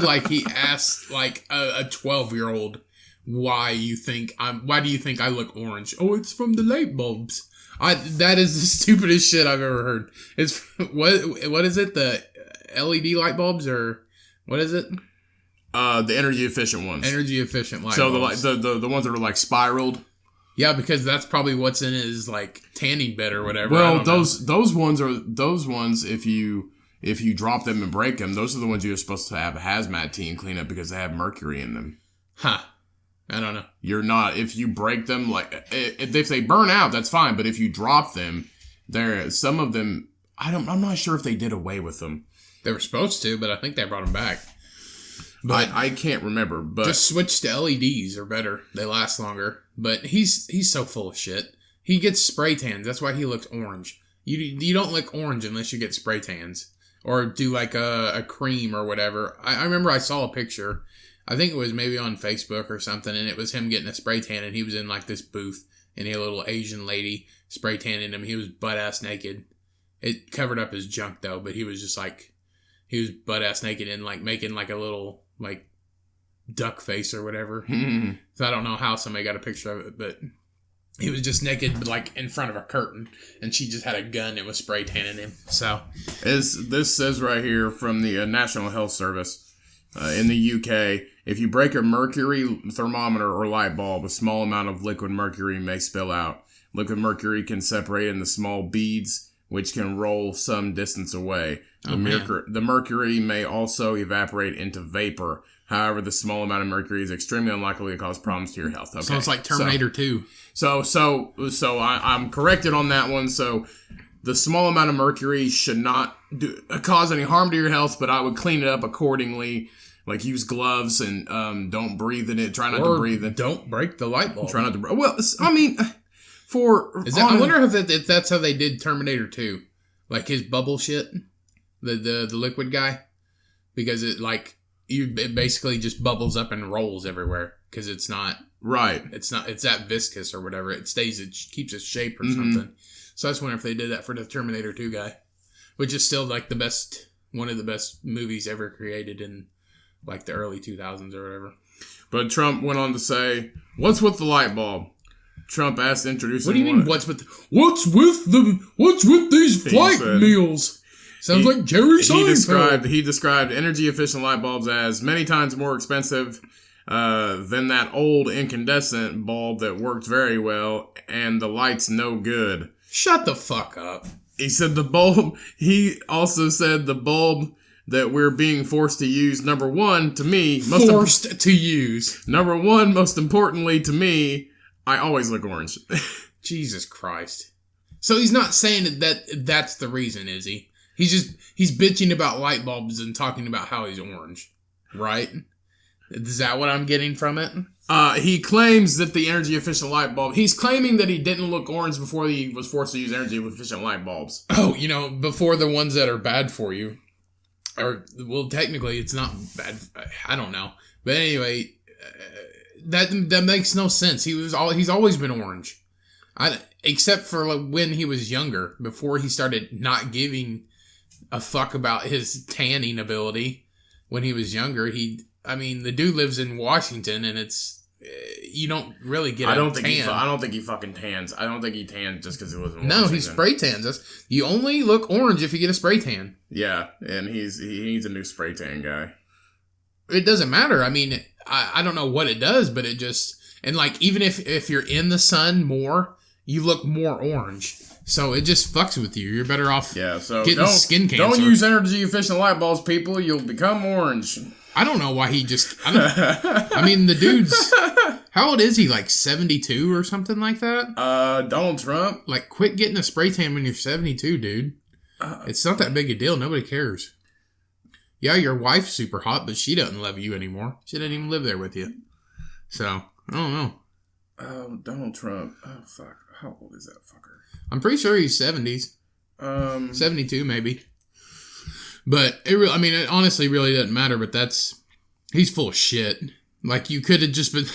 like he asked like a 12-year-old, why do you think I look orange? Oh, it's from the light bulbs. That is the stupidest shit I've ever heard. It's what is it? The LED light bulbs, or what is it?
The energy efficient ones.
Energy efficient light bulbs.
So the ones that are like spiraled.
Yeah, because that's probably what's in it is like tanning bed or whatever.
Well, those ones if you drop them and break them, those are the ones you're supposed to have a hazmat team clean up because they have mercury in them.
Huh. I don't know.
You're not, if you break them, like, if they burn out, that's fine, but if you drop them, some of them, I'm not sure if they did away with them.
They were supposed to, but I think they brought them back.
But I can't remember, but...
Just switch to LEDs are better. They last longer. But he's so full of shit. He gets spray tans. That's why he looks orange. You don't look orange unless you get spray tans. Or do like a cream or whatever. I remember I saw a picture. I think it was maybe on Facebook or something, and it was him getting a spray tan, and he was in like this booth, and he had a little Asian lady spray tanning him. He was butt-ass naked. It covered up his junk, though, but he was just like, he was butt-ass naked and like making like a little like duck face or whatever. So I don't know how somebody got a picture of it, but he was just naked, but like in front of a curtain, and she just had a gun and was spray tanning him. So,
as this says right here from the National Health Service, in the UK, if you break a mercury thermometer or light bulb, a small amount of liquid mercury may spill out. Liquid mercury can separate into small beads, which can roll some distance away. The mercury may also evaporate into vapor. However, the small amount of mercury is extremely unlikely to cause problems to your health. Okay.
So it's like Terminator 2.
So I'm corrected on that one. So the small amount of mercury should not cause any harm to your health, but I would clean it up accordingly. Like, use gloves and don't breathe in it. Try not to breathe in it.
Don't break the light bulb.
Try not to. Well, I mean,
I wonder if that's how they did Terminator 2, like his bubble shit, the liquid guy, because it basically just bubbles up and rolls everywhere because it's not
right.
It's that viscous or whatever. It keeps its shape or something. So I just wonder if they did that for the Terminator 2 guy, which is still like one of the best movies ever created in like the early 2000s or whatever.
But Trump went on to say, "What's with the light bulb?" Trump asked to introduce.
What do you mean? What's with these flight meals? Sounds like Jerry Seinfeld.
He described energy efficient light bulbs as many times more expensive than that old incandescent bulb that worked very well, and the light's no good.
Shut the fuck up.
He also said the bulb that we're being forced to use, number one, to me... Number one, most importantly to me, I always look orange.
Jesus Christ. So he's not saying that's the reason, is he? He's bitching about light bulbs and talking about how he's orange. Right? Is that what I'm getting from it?
He claims that the energy efficient light bulb... He's claiming that he didn't look orange before he was forced to use energy efficient light bulbs.
Oh, before the ones that are bad for you. Or, well, technically, it's not bad. I don't know. But anyway, that makes no sense. He's always been orange. Except for when he was younger, before he started not giving a fuck about his tanning ability. When he was younger, the dude lives in Washington, and you don't really get tan.
I don't think he fucking tans. I don't think he tans just because he was in Washington.
No, he spray tans. You only look orange if you get a spray tan.
Yeah, and he needs a new spray tan guy.
It doesn't matter. I don't know what it does, but it just... And, even if you're in the sun more, you look more orange. So it just fucks with you. You're better off getting skin cancer.
Don't use energy-efficient light bulbs, people. You'll become orange.
I don't know why he just... the dude's... How old is he? 72 or something like that?
Donald Trump.
Quit getting a spray tan when you're 72, dude. It's not that big a deal. Nobody cares. Yeah, your wife's super hot, but she doesn't love you anymore. She doesn't even live there with you. So, I don't know.
Oh, Donald Trump. Oh, fuck. How old is that fucker?
I'm pretty sure he's 70s. 72, maybe. But, it honestly really doesn't matter, but he's full of shit. You could have just been...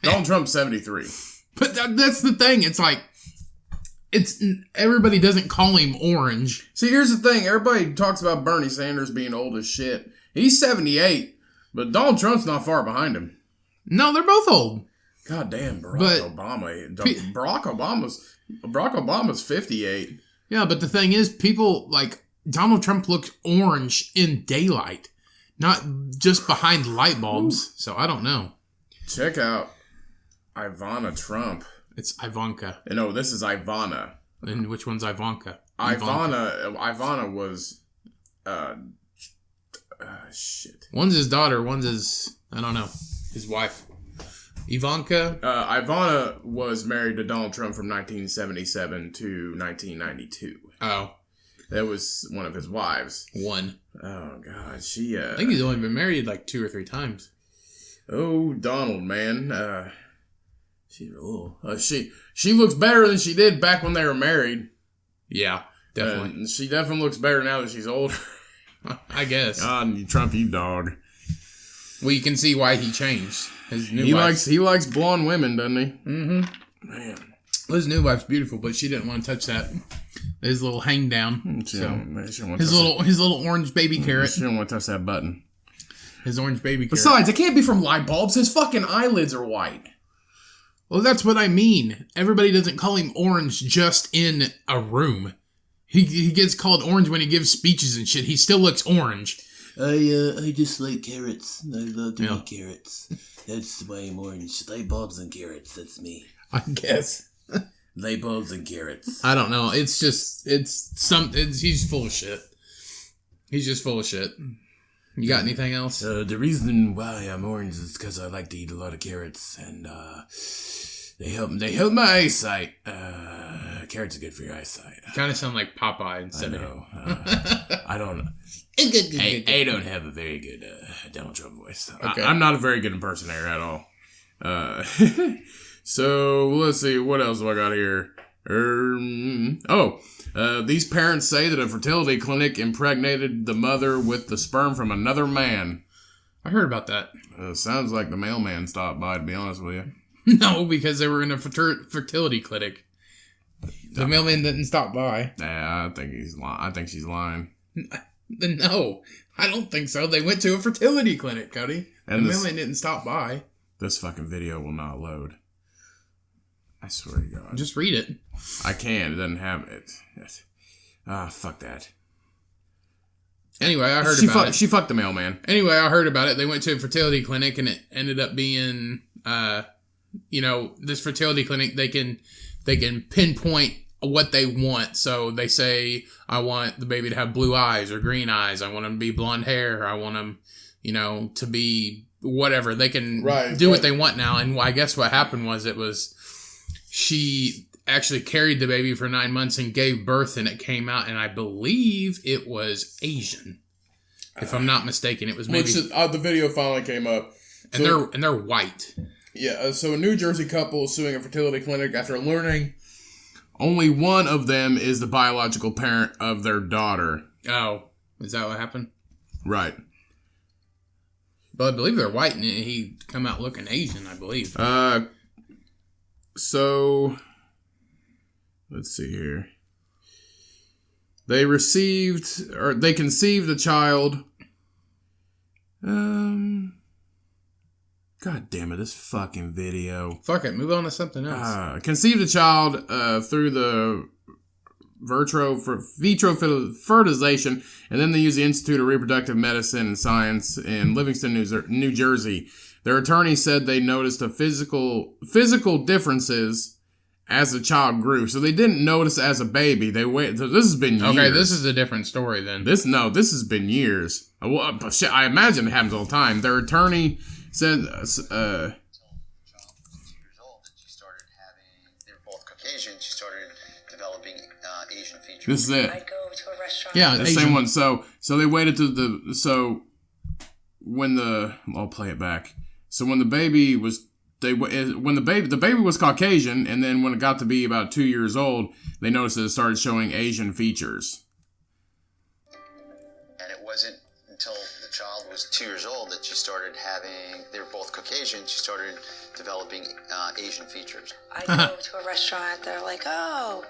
Donald Trump's 73.
But that's the thing. It's like, everybody doesn't call him orange.
See, here's the thing. Everybody talks about Bernie Sanders being old as shit. He's 78, but Donald Trump's not far behind him.
No, they're both old.
God damn, Barack Obama's 58.
Yeah, but the thing is, people like Donald Trump looks orange in daylight, not just behind light bulbs. So I don't know.
Check out Ivana Trump.
It's Ivanka.
No, this is Ivana.
And which one's Ivanka?
Ivana was shit.
One's his daughter, one's his, I don't know, his wife. Ivanka?
Ivana was married to Donald Trump from 1977 to 1992.
Oh.
That was one of his wives.
One.
Oh, God. I
think he's only been married like 2 or 3 times.
Oh, Donald, man. She's a little... she looks better than she did back when they were married.
Yeah, definitely.
She definitely looks better now that she's older.
I guess.
God, Trump, you dog.
Well, you can see why he changed. His new
he likes blonde women, doesn't he?
Mm-hmm.
Man.
His new wife's beautiful, but she didn't want to touch that. His little hang down. His little orange baby carrot.
She don't want to touch that button.
His orange baby carrot.
Besides, it can't be from light bulbs. His fucking eyelids are white.
Well, that's what I mean. Everybody doesn't call him orange just in a room. He gets called orange when he gives speeches and shit. He still looks orange.
I just like carrots. I love to eat carrots. That's why I'm orange. Light bulbs and carrots. That's me.
I guess.
Light bulbs and carrots.
I don't know. It's just, he's full of shit. He's just full of shit. You got anything else?
The reason why I'm orange is because I like to eat a lot of carrots, and they help my eyesight. Carrots are good for your eyesight.
You kind of sound like Popeye instead
of... I don't... I don't have a very good Donald Trump voice.
Okay. I'm not a very good impersonator at all. So, let's see. What else do I got here? These parents say that a fertility clinic impregnated the mother with the sperm from another man.
I heard about that.
Sounds like the mailman stopped by, to be honest with you.
No, because they were in a fertility clinic. The mailman didn't stop by.
Yeah, I think he's lying. I think she's lying.
No, I don't think so. They went to a fertility clinic, Cody. And the mailman didn't stop by.
This fucking video will not load. I swear to God.
Just read it.
I can't. It doesn't have it. Fuck that.
Anyway, I heard about it.
She fucked the mailman.
Anyway, I heard about it. They went to a fertility clinic, and it ended up being, this fertility clinic, they can pinpoint what they want. So they say, I want the baby to have blue eyes or green eyes. I want them to be blonde hair. I want them, to be whatever. They can do what they want now. And I guess what happened was she actually carried the baby for 9 months and gave birth, and it came out, and I believe it was Asian. If I'm not mistaken, it was maybe...
the video finally came up.
And they're white.
Yeah, so a New Jersey couple is suing a fertility clinic after learning only one of them is the biological parent of their daughter.
Oh, is that what happened?
Right.
But I believe they're white, and he come out looking Asian, I believe.
So, let's see here. They conceived a child. God damn it, this fucking video.
Fuck it, move on to something else.
Conceived a child through the vitro fertilization, and then they used the Institute of Reproductive Medicine and Science in Livingston, New Jersey. Their attorney said they noticed a physical differences as the child grew. So they didn't notice as a baby. They wait. So this has been years.
Okay, this is a different story then.
This has been years. Well, shit, I imagine it happens all the time. Their attorney said,
Until the child was 2 years old, that she started having. They were both Caucasian. She started developing Asian features.
This is it.
I'd go to a restaurant.
Yeah,
the same one. So they waited to I'll play it back. So when the baby was the baby was Caucasian, and then when it got to be about 2 years old, they noticed that it started showing Asian features.
And it wasn't until the child was was 2 years old that she started having, they were both Caucasian, she started developing Asian features.
I go to a restaurant, they're like, oh,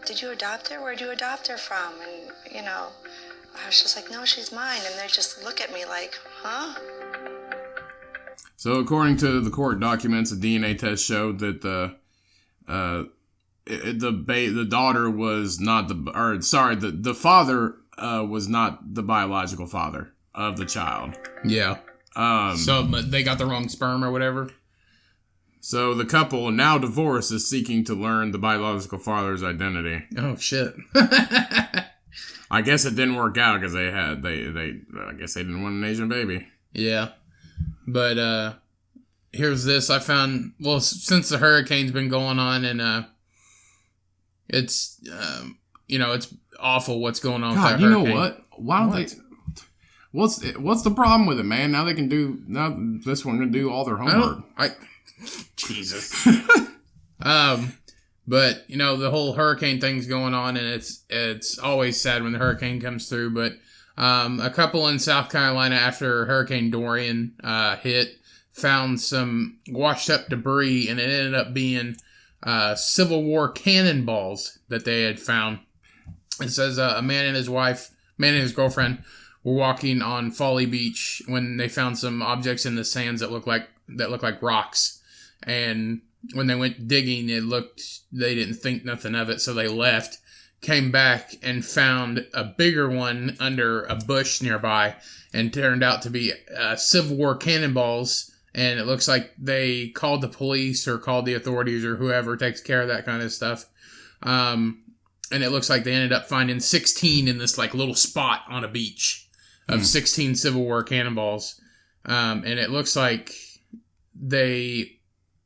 did you adopt her? Where'd you adopt her from? And, you know, I was just like, no, she's mine. And they just look at me like, huh?
So according to the court documents, a DNA test showed that the daughter was not the father was not the biological father of the child.
Yeah. So they got the wrong sperm or whatever.
So the couple, now divorced, is seeking to learn the biological father's identity.
Oh shit.
I guess it didn't work out because I guess they didn't want an Asian baby.
Yeah. But here's this. I found, well, since the hurricane's been going on, and it's it's awful what's going on with that hurricane.
You know what? Why don't they? What's the problem with it, man? Now this one can do all their homework.
Jesus. But the whole hurricane thing's going on, and it's always sad when the hurricane comes through. But a couple in South Carolina, after Hurricane Dorian hit, found some washed up debris, and it ended up being Civil War cannonballs that they had found. It says a man and his girlfriend were walking on Folly Beach when they found some objects in the sands that look like rocks. And when they went digging, they didn't think nothing of it, so they left, came back and found a bigger one under a bush nearby, and turned out to be Civil War cannonballs. And it looks like they called the police or called the authorities or whoever takes care of that kind of stuff. And it looks like they ended up finding 16 in this like little spot on a beach of 16 Civil War cannonballs. And it looks like they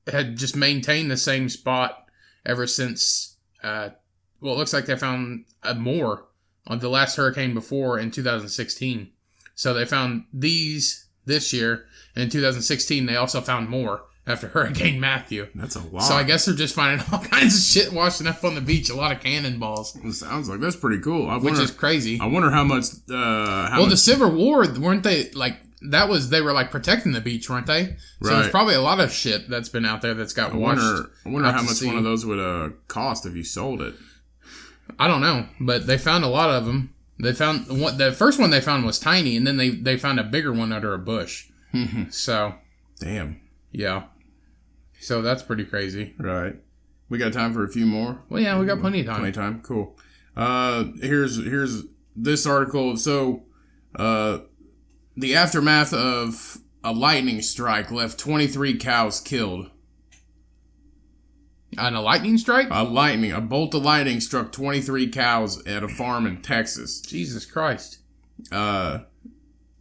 had just maintained the same spot ever since, it looks like they found more on the last hurricane before in 2016. So they found these this year. And in 2016, they also found more after Hurricane Matthew.
That's a lot.
So I guess they're just finding all kinds of shit washing up on the beach. A lot of cannonballs.
It sounds like that's pretty cool.
Which is crazy.
I wonder how much...
the Civil War, weren't they, like... they were like protecting the beach, weren't they? So
right.
There's probably a lot of shit that's been out there that's got washed.
I wonder how much one of those would cost if you sold it.
I don't know, but they found a lot of them. They found the first one they found was tiny, and then they found a bigger one under a bush. So,
damn,
yeah. So that's pretty crazy,
right? We got time for a few more.
Well, yeah, we got plenty of time.
Plenty of time, cool. Here's this article. So, the aftermath of a lightning strike left 23 cows killed.
And a lightning strike?
A bolt of lightning struck 23 cows at a farm in Texas.
Jesus Christ.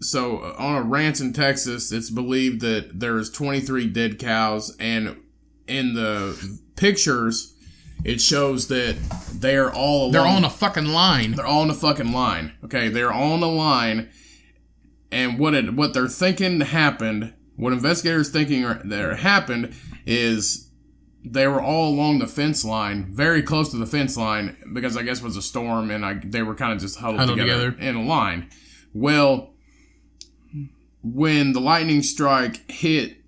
So on a ranch in Texas, it's believed that there's 23 dead cows, and in the pictures, it shows that they're all
on a fucking line.
They're all on a fucking line. Okay, they're on a line. And what they're thinking happened, what investigators thinking that happened is they were all along the fence line, very close to the fence line, because I guess it was a storm, and they were kind of just huddled together in a line. Well, when the lightning strike hit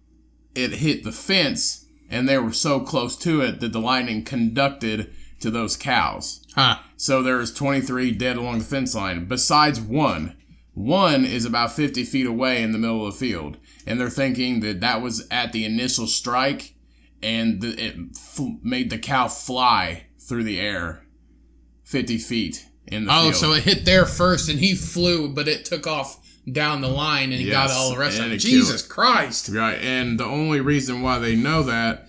the fence, and they were so close to it that the lightning conducted to those cows. So there's 23 dead along the fence line, besides one. One is about 50 feet away in the middle of the field, and they're thinking that was at the initial strike, and it made the cow fly through the air 50 feet in the field.
Oh, so it hit there first, and he flew, but it took off down the line, and he got all the rest of it. Jesus Christ.
Right, and the only reason why they know that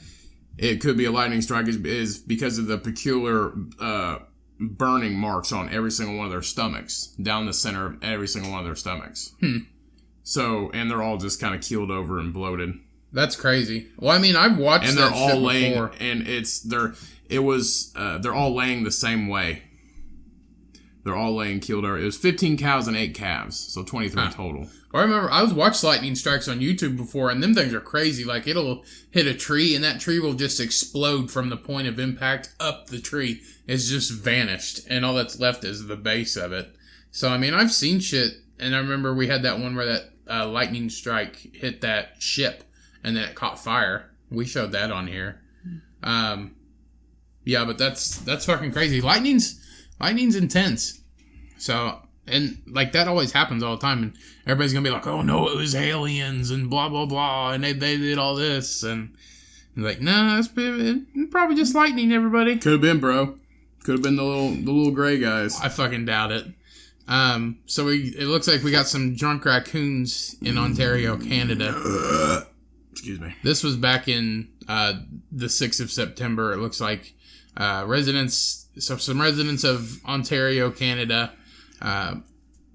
it could be a lightning strike is because of the peculiar... burning marks on every single one of their stomachs, down the center of every single one of their stomachs. So, and they're all just kind of keeled over and bloated.
That's crazy. Well, I mean, I've watched
and
that
they're all laying,
before.
And they're all laying the same way. They're all laying keeled over. It was 15 cows and 8 calves, so 23 total.
I remember I was watching lightning strikes on YouTube before, and them things are crazy. Like, it'll hit a tree, and that tree will just explode from the point of impact up the tree. It's just vanished, and all that's left is the base of it. So, I mean, I've seen shit, and I remember we had that one where that lightning strike hit that ship, and then it caught fire. We showed that on here. Yeah, but that's fucking crazy. Lightning's intense. So, and like that always happens all the time, and everybody's gonna be like, "Oh no, it was aliens," and blah blah blah, and they did all this, and like, no, it's probably just lightning. Everybody
could have been, bro. Could have been the little gray guys.
I fucking doubt it. So it looks like we got some drunk raccoons in Ontario, Canada.
Excuse me.
This was back in the 6th of September. It looks like some residents of Ontario, Canada,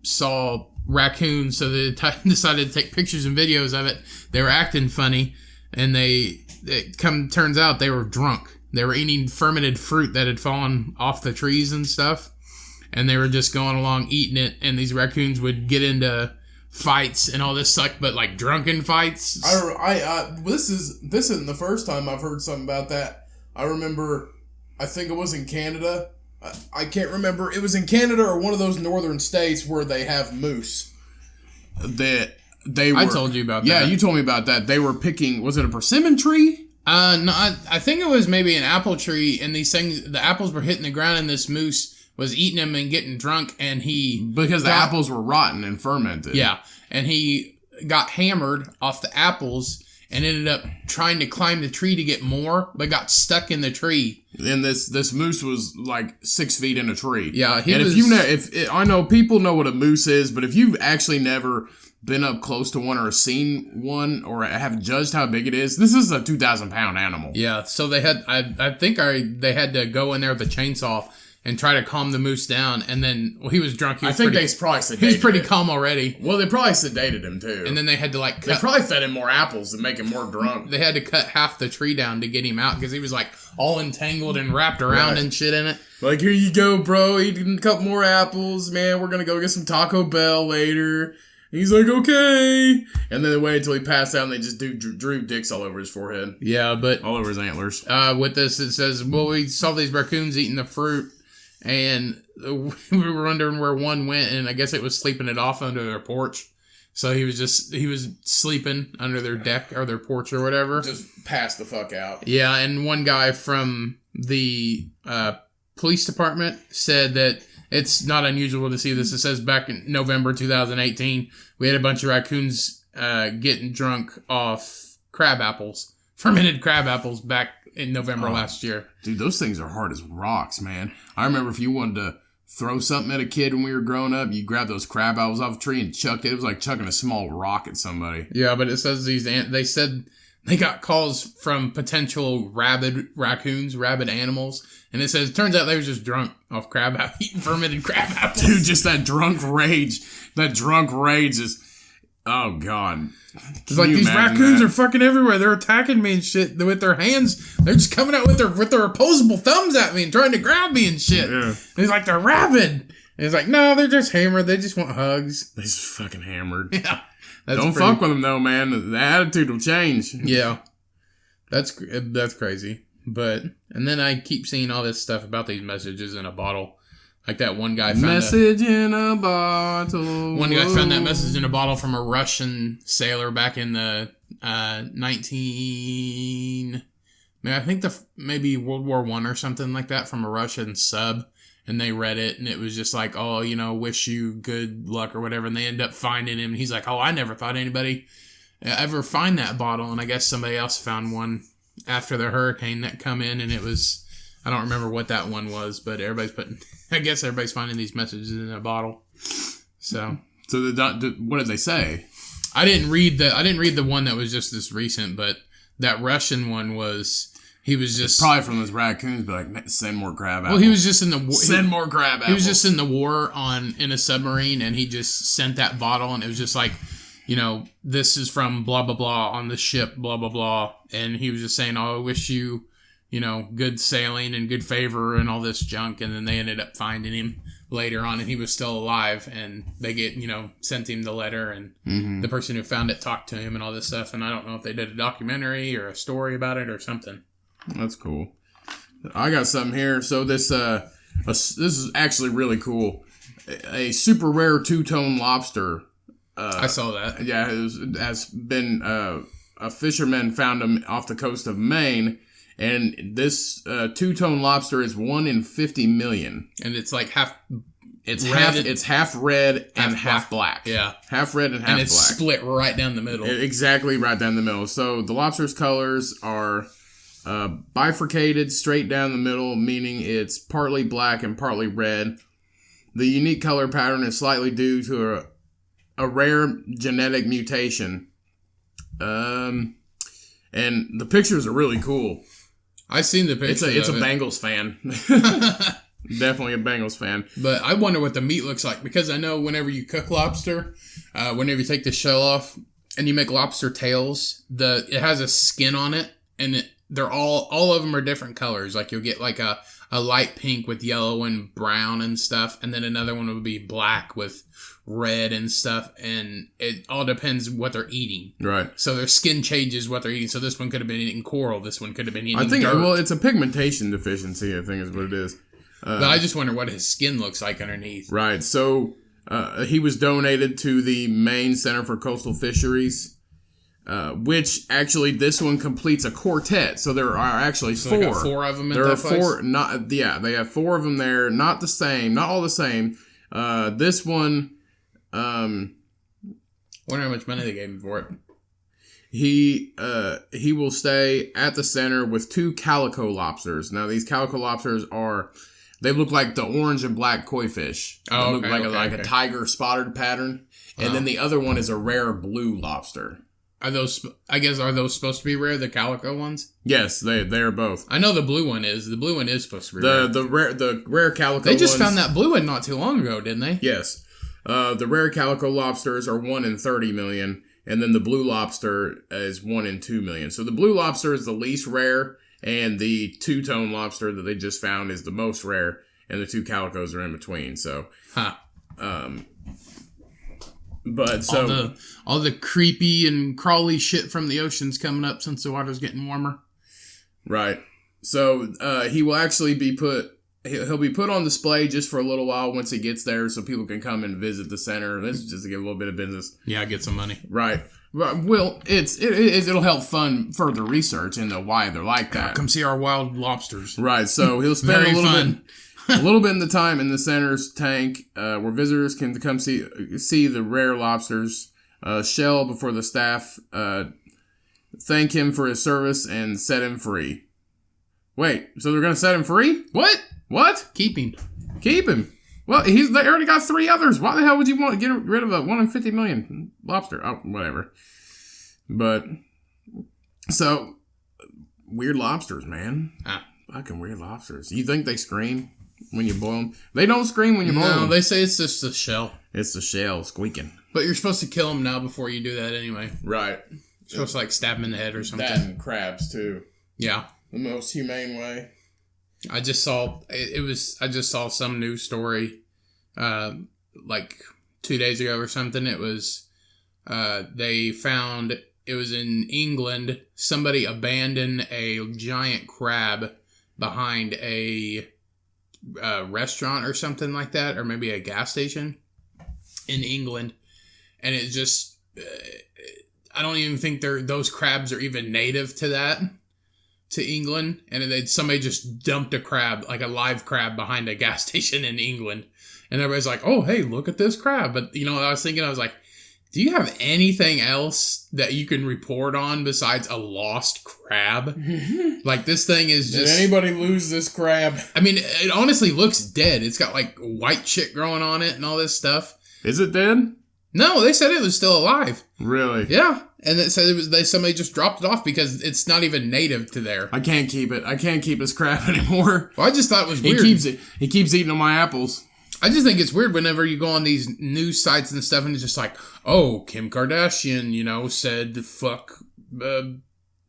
saw raccoons, so they decided to take pictures and videos of it. They were acting funny, and turns out they were drunk. They were eating fermented fruit that had fallen off the trees and stuff, and they were just going along eating it, and these raccoons would get into fights and all this stuff, but like drunken fights.
This isn't the first time I've heard something about that. I remember, I think it was in Canada. I can't remember. It was in Canada or one of those northern states where they have moose. I
told you about that.
Yeah, you told me about that. They were picking, was it a persimmon tree?
No, I think it was maybe an apple tree, and the apples were hitting the ground, and this moose was eating them and getting drunk, and
because the apples were rotten and fermented.
Yeah, and he got hammered off the apples and ended up trying to climb the tree to get more, but got stuck in the tree.
And this moose was like 6 feet in a tree.
Yeah,
I know people know what a moose is, but if you've actually never been up close to one or seen one or have judged how big it is, this is a 2,000-pound animal.
Yeah, so they had, they had to go in there with a chainsaw and try to calm the moose down, and then, well, he was drunk.
I think they probably sedated him.
He was pretty calm already.
Well, they probably sedated him, too.
And then they had to, like,
They probably fed him more apples to make him more drunk.
They had to cut half the tree down to get him out, because he was, like, all entangled and wrapped around and shit in it.
Like, here you go, bro, eat a couple more apples, man, we're gonna go get some Taco Bell later. He's like, okay. And then they waited until he passed out, and they just drew dicks all over his forehead.
Yeah, but
all over his antlers.
With this, it says, well, we saw these raccoons eating the fruit, and we were wondering where one went, and I guess it was sleeping it off under their porch. So he was sleeping under their deck or their porch or whatever.
Just passed the fuck out.
Yeah, and one guy from the police department said that it's not unusual to see this. It says back in November 2018, we had a bunch of raccoons getting drunk off crab apples, fermented crab apples back in November last year.
Dude, those things are hard as rocks, man. I remember if you wanted to throw something at a kid when we were growing up, you grab those crab apples off a tree and chucked it. It was like chucking a small rock at somebody.
Yeah, but it says they said they got calls from potential rabid animals. And it says, turns out they were just drunk off eating fermented crab apples.
Dude, just that drunk rage. That drunk rage is, oh God.
It's like these raccoons are fucking everywhere. They're attacking me and shit with their hands. They're just coming out with their opposable thumbs at me and trying to grab me and shit. Yeah. And he's like, they're rabid. And it's like, no, they're just hammered. They just want hugs.
They're just fucking hammered.
Yeah.
Don't fuck with them though, man. The attitude will change.
Yeah. That's crazy. And then I keep seeing all this stuff about these messages in a bottle. Like that one guy found
in a bottle.
One guy found that message in a bottle from a Russian sailor back in the maybe World War I or something like that, from a Russian sub. And they read it, and it was just like, oh, wish you good luck or whatever. And they end up finding him. And he's like, oh, I never thought anybody ever find that bottle. And I guess somebody else found one after the hurricane that come in, and it was, I don't remember what that one was, but I guess everybody's finding these messages in a bottle. So
what did they say?
I didn't read the one that was just this recent, but that Russian one he was just
probably from those raccoons, but like, send more crab apples.
Well, he was just in the
send more crab apples.
He was just in the war in a submarine, and he just sent that bottle, and it was just like, this is from blah, blah, blah on the ship, blah, blah, blah. And he was just saying, oh, I wish you, good sailing and good favor and all this junk. And then they ended up finding him later on, and he was still alive. And they sent him the letter, and the person who found it talked to him and all this stuff. And I don't know if they did a documentary or a story about it or something.
That's cool. I got something here. So this is actually really cool. A super rare two-tone lobster
I saw that.
Yeah, has been a fisherman found them off the coast of Maine, and this two-tone lobster is 1 in 50 million.
And it's like half.
It's half red and half black.
Yeah,
half red and half black.
And it's split right down the middle.
Exactly right down the middle. So the lobster's colors are bifurcated straight down the middle, meaning it's partly black and partly red. The unique color pattern is slightly due to a rare genetic mutation. And the pictures are really cool.
I've seen the pictures.
It's a Bengals fan. Definitely a Bengals fan.
But I wonder what the meat looks like, because I know whenever you cook lobster, whenever you take the shell off and you make lobster tails, it has a skin on it, and they're all of them are different colors. Like you'll get like a light pink with yellow and brown and stuff, and then another one would be black with red and stuff, and it all depends what they're eating.
Right.
So their skin changes what they're eating. So this one could have been eating coral. This one could have been eating
dirt.
Well,
it's a pigmentation deficiency, I think is what it is.
But I just wonder what his skin looks like underneath.
Right. So he was donated to the Maine Center for Coastal Fisheries, which actually this one completes a quartet. So there are actually four.
They got 4 of them at
there
that
are
place?
4. They have 4 of them there. Not the same. Not all the same. This one.
Wonder how much money they gave him for it.
He will stay at the center with 2 calico lobsters. Now these calico lobsters they look like the orange and black koi fish. They look like a tiger spotted pattern. And then the other one is a rare blue lobster.
Are those supposed to be rare, the calico ones?
Yes, they are both.
I know the blue one is. The blue one is supposed to be
rare. The rare calico
They just found that blue one not too long ago, didn't they?
Yes. The rare calico lobsters are 1 in 30 million, and then the blue lobster is 1 in 2 million. So the blue lobster is the least rare, and the two-tone lobster that they just found is the most rare, and the 2 calicos are in between. So, but so
all the creepy and crawly shit from the ocean's coming up since the water's getting warmer.
Right. So he will actually be He'll be put on display just for a little while once he gets there, so people can come and visit the center. This is just to get a little bit of business.
Yeah, get some money.
Right. Well, it'll help fund further research into why they're like that.
Come see our wild lobsters.
Right. So he'll spend a little bit in the time in the center's tank, where visitors can come see the rare lobsters shell before the staff thank him for his service and set him free. Wait, so they're gonna set him free? What?
Keep him.
Well, they already got 3 others. Why the hell would you want to get rid of a 1 in 50 million lobster? Oh, whatever. But, so, weird lobsters, man. Fucking weird lobsters. You think they scream when you boil them? They don't scream when you boil them.
No, they say it's just the shell.
It's the shell squeaking.
But you're supposed to kill them now before you do that anyway.
Right.
You're supposed to, like, stab them in the head or something.
That and crabs, too.
Yeah.
The most humane way.
I just saw some news story, like 2 days ago or something. It was, they found, it was in England, somebody abandoned a giant crab behind a restaurant or something like that, or maybe a gas station in England. And it just, I don't even think those crabs are even native to England, and somebody just dumped a crab, like a live crab, behind a gas station in England, and everybody's like, "Oh, hey, look at this crab!" But I was like, do you have anything else that you can report on besides a lost crab? Like, this thing is just...
Did anybody lose this crab?
I mean, it honestly looks dead. It's got like white shit growing on it and all this stuff.
Is it dead?
No, they said it was still alive.
Really?
Yeah. And it said somebody just dropped it off because it's not even native to there.
I can't keep it. I can't keep this crab anymore.
Well, I just thought it was weird.
He keeps eating on my apples.
I just think it's weird whenever you go on these news sites and stuff, and it's just like, oh, Kim Kardashian, said fuck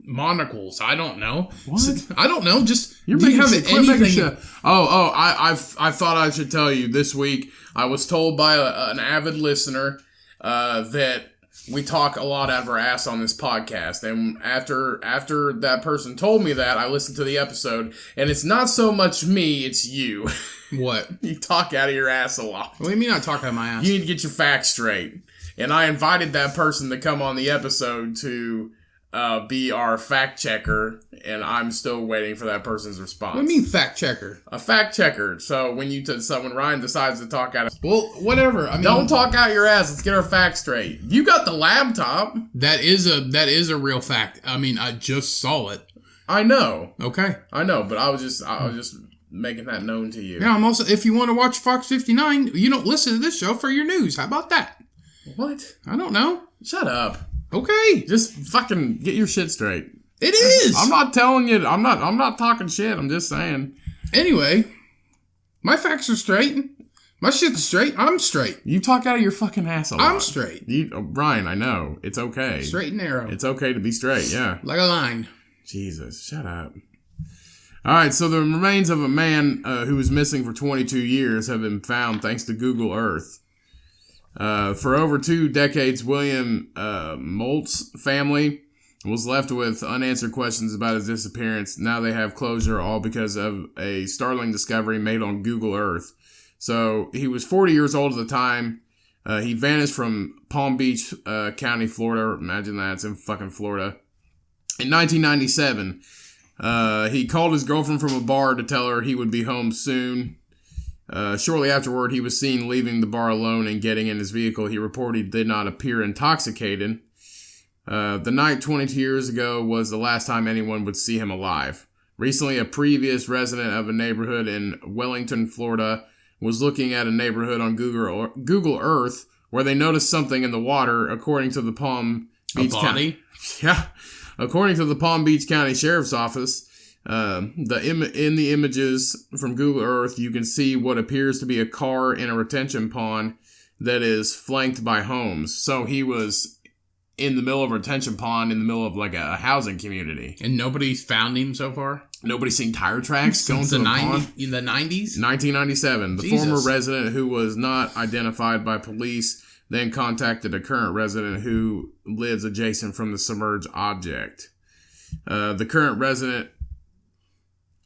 monocles. I don't know.
What?
So, I don't know. Just
You're
do you have anything?
I thought I should tell you this week. I was told by an avid listener that we talk a lot out of our ass on this podcast, and after that person told me that, I listened to the episode, and it's not so much me, it's you.
What?
You talk out of your ass a lot.
What do you mean I talk out of my ass?
You need to get your facts straight. And I invited that person to come on the episode to be our fact checker, and I'm still waiting for that person's response.
What do you mean fact checker?
A fact checker. So when when Ryan decides to talk out,
Well, whatever. I mean,
don't talk out your ass. Let's get our facts straight. You got the laptop.
That is a real fact. I mean, I just saw it.
I know.
Okay.
I know, but I was just making that known to you.
Yeah, I'm also. If you want to watch Fox 59, you don't listen to this show for your news. How about that?
What?
I don't know.
Shut up.
Okay.
Just fucking get your shit straight.
It is.
I'm not telling you. I'm not talking shit. I'm just saying.
Anyway, my facts are straight. My shit's straight. I'm straight.
You talk out of your fucking ass a lot.
I'm straight.
Ryan, I know. It's okay.
Straight and narrow.
It's okay to be straight, yeah.
Like a line.
Jesus, shut up. Alright, so the remains of a man who was missing for 22 years have been found thanks to Google Earth. For over 2 decades, William Molt's family was left with unanswered questions about his disappearance. Now they have closure, all because of a startling discovery made on Google Earth. So he was 40 years old at the time. He vanished from Palm Beach County, Florida. Imagine that, it's in fucking Florida. In 1997, he called his girlfriend from a bar to tell her he would be home soon. Shortly afterward, he was seen leaving the bar alone and getting in his vehicle. He reported he did not appear intoxicated. The night 22 years ago was the last time anyone would see him alive. Recently, a previous resident of a neighborhood in Wellington, Florida, was looking at a neighborhood on Google Earth where they noticed something in the water, according to the Palm Beach County. Yeah. According to the Palm Beach County Sheriff's Office, in the images from Google Earth, you can see what appears to be a car in a retention pond that is flanked by homes. So he was in the middle of a retention pond in the middle of like a housing community.
And nobody's found him so far?
Nobody's seen tire tracks going to the pond?
In the 90s?
1997. The
Jesus.
former resident, who was not identified by police, then contacted a current resident who lives adjacent from the submerged object. The current resident...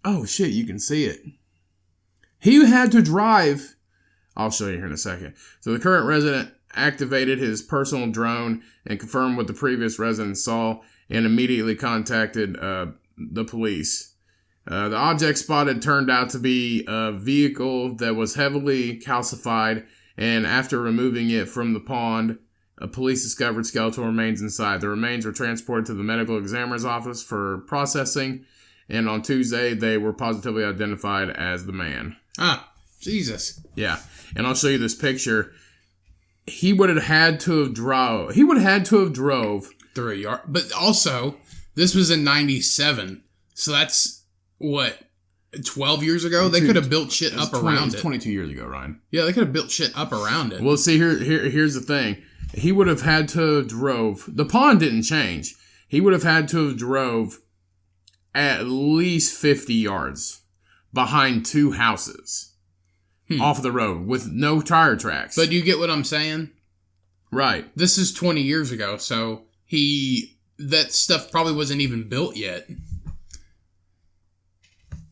Oh, shit, you can see it. He had to drive... I'll show you here in a second. So the current resident activated his personal drone and confirmed what the previous resident saw and immediately contacted the police. The object spotted turned out to be a vehicle that was heavily calcified, and after removing it from the pond, police discovered skeletal remains inside. The remains were transported to the medical examiner's office for processing, and on Tuesday, they were positively identified as the man.
Ah, Jesus.
Yeah, and I'll show you this picture. He would have had to have drove. He would have had to have drove
through a yard. But also, this was in 97. So that's, what, 12 years ago? They could have built shit up around it.
22 years ago, Ryan.
Yeah, they could have built shit up around it.
Well, see, here's the thing. He would have had to have drove. The pond didn't change. He would have had to have drove at least 50 yards behind 2 houses off the road with no tire tracks.
But do you get what I'm saying?
Right.
This is 20 years ago, so that stuff probably wasn't even built yet.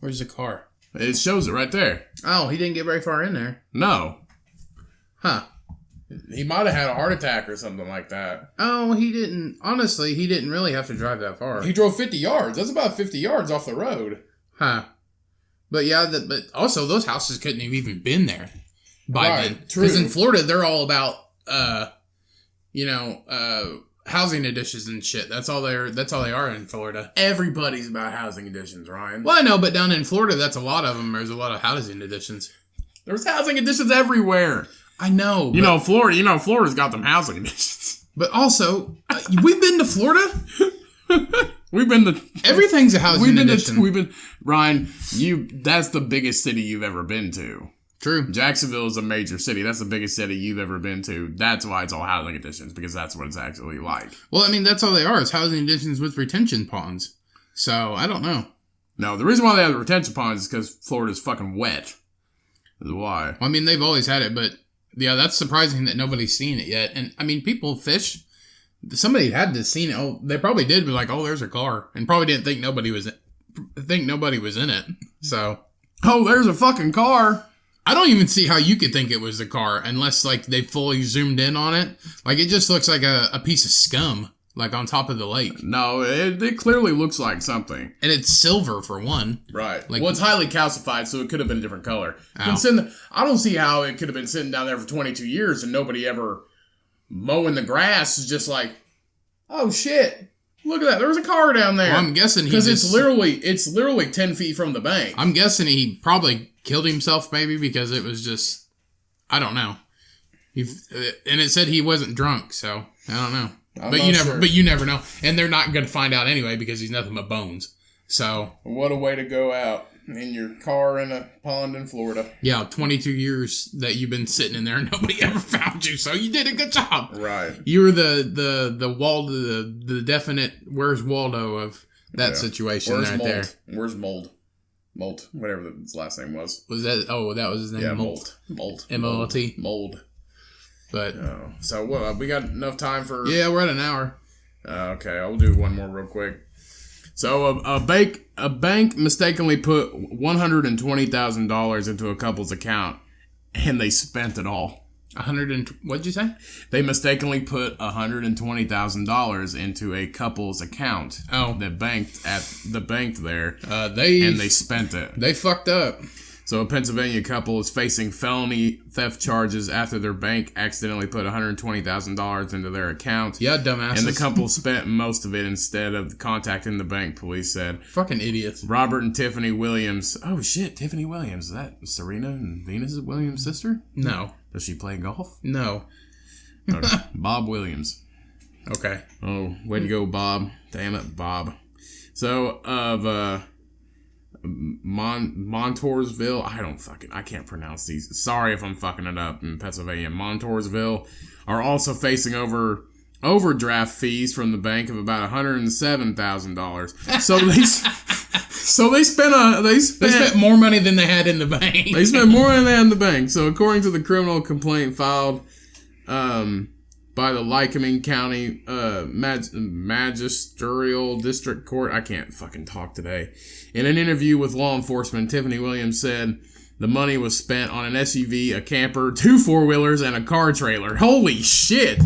Where's the car?
It shows it right there.
Oh, he didn't get very far in there.
No.
Huh.
He might have had a heart attack or something like that.
Oh, he didn't. Honestly, he didn't really have to drive that far.
He drove 50 yards. That's about 50 yards off the road.
Huh. But yeah, but also those houses couldn't have even been there by then.
True.
Because in Florida, they're all about, housing additions and shit. That's all they are in Florida.
Everybody's about housing additions, Ryan.
Well, I know, but down in Florida, that's a lot of them. There's a lot of housing additions.
There's housing additions everywhere.
I know.
Florida's got them housing additions.
But also, we've been to Florida.
We've been to
everything's a housing addition.
Ryan. That's the biggest city you've ever been to.
True.
Jacksonville is a major city. That's the biggest city you've ever been to. That's why it's all housing additions, because that's what it's actually like.
Well, I mean, that's all they are, is housing additions with retention ponds. So, I don't know.
No, the reason why they have the retention ponds is because Florida's fucking wet. That's why.
Well, I mean, they've always had it, but yeah, that's surprising that nobody's seen it yet. And, I mean, people fish. Somebody had to seen it. Oh, they probably did be like, oh, there's a car. And probably didn't think nobody was in it. So.
Oh, there's a fucking car.
I don't even see how you could think it was the car unless like they fully zoomed in on it. Like it just looks like a piece of scum, like on top of the lake.
No, it clearly looks like something.
And it's silver for one.
Right.
Like,
Well, it's highly calcified, so it could have been a different color.
Ow.
I don't see how it could have been sitting down there for 22 years and nobody ever mowing the grass is just like, oh shit, look at that. There's a car down there.
Well, I'm guessing
because it's literally 10 feet from the bank.
I'm guessing he probably killed himself, maybe because it was just, I don't know. And it said he wasn't drunk, so I don't know. But you never know, and they're not going to find out anyway because he's nothing but bones. So
what a way to go out in your car in a pond in Florida.
Yeah, 22 years that you've been sitting in there and nobody ever found you, so you did a good job.
Right.
You were the definite where's Waldo of that situation.
Where's
right
Mold?
There.
Where's Mold? Molt, whatever his last name was.
Was that? Oh, that was his name.
Yeah,
Molt.
Molt.
M-O-L-T.
Mold.
But
so what? We got enough time for?
Yeah, we're at an hour.
Okay, I'll do one more real quick. So a bank mistakenly put $120,000 into a couple's account, and they spent it all.
What'd you say?
They mistakenly put $120,000 into a couple's account.
Oh,
that banked at the bank there.
And
they spent it.
They fucked up.
So a Pennsylvania couple is facing felony theft charges after their bank accidentally put $120,000 into their account.
Yeah, dumbasses.
And the couple spent most of it instead of contacting the bank, police said.
Fucking idiots.
Robert and Tiffany Williams. Oh shit, Tiffany Williams. Is that Serena and Venus Williams' sister?
No.
Does she play golf?
No.
Okay. Bob Williams.
Okay.
Oh, way to go, Bob. Damn it, Bob. So, of, Montoursville. I can't pronounce these. Sorry if I'm fucking it up in Pennsylvania. Montoursville are also facing overdraft fees from the bank of about $107,000. So they spent
more money than they had in the bank.
They spent more money than they had in the bank. So according to the criminal complaint filed by the Lycoming County Magisterial District Court. I can't fucking talk today. In an interview with law enforcement, Tiffany Williams said the money was spent on an SUV, a camper, 2 four-wheelers, and a car trailer. Holy shit!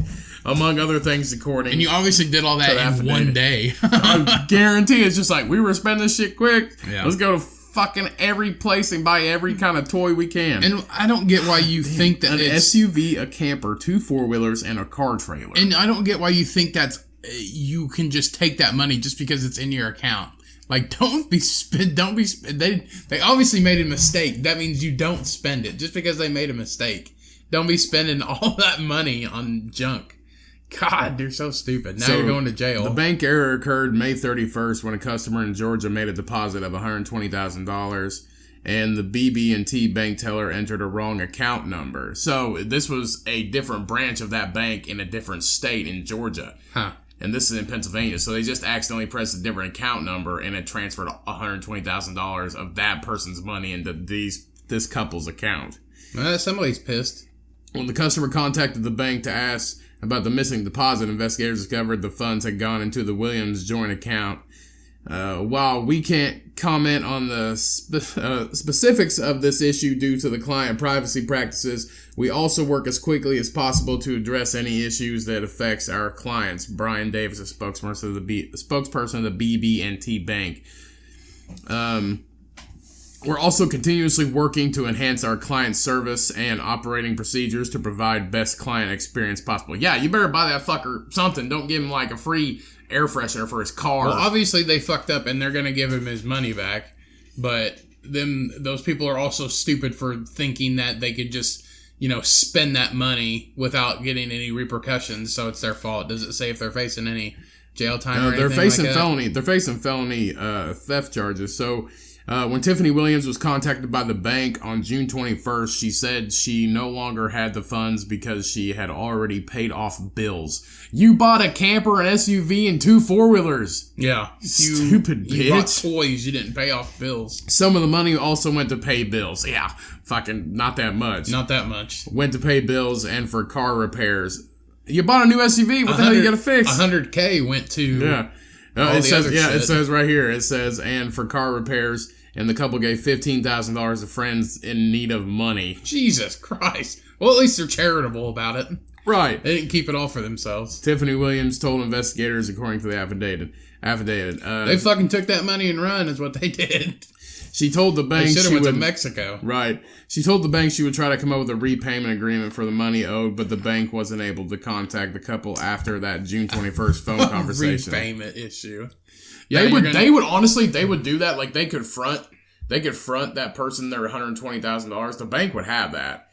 Among other things, according.
And you obviously did all that in one day.
I guarantee it's just like, we were spending this shit quick.
Yeah.
Let's go to fucking every place and buy every kind of toy we can.
And I don't get why you think that
an SUV, a camper, 2 four-wheelers, and a car trailer.
And I don't get why you think that's you can just take that money just because it's in your account. Like, don't be they obviously made a mistake. That means you don't spend it just because they made a mistake. Don't be spending all that money on junk. God, they're so stupid. Now you're going to jail.
The bank error occurred May 31st when a customer in Georgia made a deposit of $120,000 and the BB&T bank teller entered a wrong account number. So this was a different branch of that bank in a different state in Georgia.
Huh.
And this is in Pennsylvania. So they just accidentally pressed a different account number and it transferred $120,000 of that person's money into this couple's account.
Somebody's pissed.
When the customer contacted the bank to ask about the missing deposit, investigators discovered the funds had gone into the Williams joint account. While we can't comment on the specifics of this issue due to the client privacy practices, we also work as quickly as possible to address any issues that affects our clients. Brian Davis, a spokesperson of the BB&T Bank. We're also continuously working to enhance our client service and operating procedures to provide best client experience possible. Yeah, you better buy that fucker something. Don't give him like a free air freshener for his car.
Well, obviously they fucked up and they're going to give him his money back. But those people are also stupid for thinking that they could just, spend that money without getting any repercussions. So it's their fault. Does it say if they're facing any jail time or anything
they're facing
like that?
felony. They're facing felony theft charges. So when Tiffany Williams was contacted by the bank on June 21st, she said she no longer had the funds because she had already paid off bills. You bought a camper, an SUV, and 2 four-wheelers.
Yeah.
Stupid bitch.
You bought toys, you didn't pay off bills.
Some of the money also went to pay bills. Yeah, fucking not that much.
Not that much.
Went to pay bills and for car repairs. You bought a new SUV, what the hell you gotta fix?
$100K went to
it says right here. It says, and for car repairs and the couple gave $15,000 to friends in need of money.
Jesus Christ. Well, at least they're charitable about it.
Right.
They didn't keep it all for themselves.
Tiffany Williams told investigators, according to the affidavit.
They fucking took that money and run is what they did.
She told the bank
she went to Mexico.
Right. She told the bank she would try to come up with a repayment agreement for the money owed, but the bank wasn't able to contact the couple after that June 21st phone conversation.
Repayment issue.
Yeah, they would honestly do that. Like they could front that person their $120,000. The bank would have that.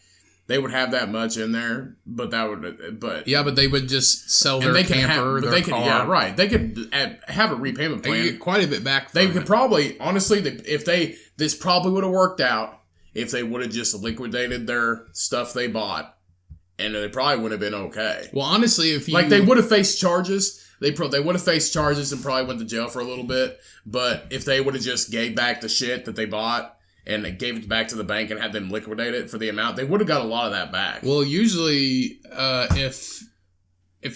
They would have that much in there, but
they would just sell their camper, their car.
Yeah, right. They could have a repayment plan.
They get quite a bit back.
They could probably, honestly, this probably would have worked out if they would have just liquidated their stuff they bought, and they probably would have been okay.
Well, honestly, if you
they would have faced charges, they would have faced charges and probably went to jail for a little bit. But if they would have just gave back the shit that they bought, and they gave it back to the bank and had them liquidate it for the amount, they would have got a lot of that back.
Well, usually, if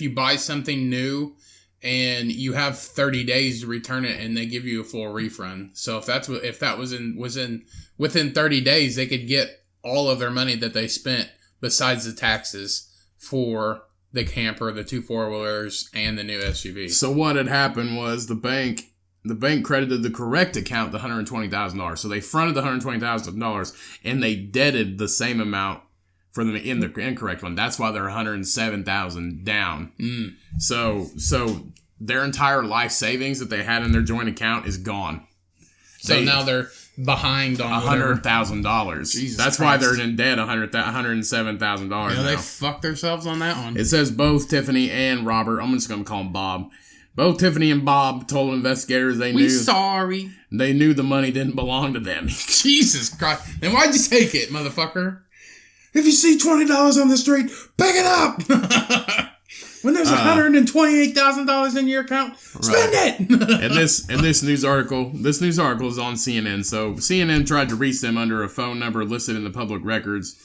you buy something new and you have 30 days to return it, and they give you a full refund. So if that was within 30 days, they could get all of their money that they spent besides the taxes for the camper, the 2 4-wheelers, and the new SUV.
So what had happened was the bank credited the correct account the $120,000. So they fronted the $120,000 and they debted the same amount for the incorrect one. That's why they're $107,000 down. So their entire life savings that they had in their joint account is gone.
So now they're behind on
$100,000. That's why they're in debt $107,000.
Yeah, they fucked themselves on that one.
It says both Tiffany and Robert. I'm just going to call him Bob. Both Tiffany and Bob told investigators they knew the money didn't belong to them.
Jesus Christ. Then why'd you take it, motherfucker?
If you see $20 on the street, pick it up.
When there's $128,000 in your account, spend it.
And this news article is on CNN. So CNN tried to reach them under a phone number listed in the public records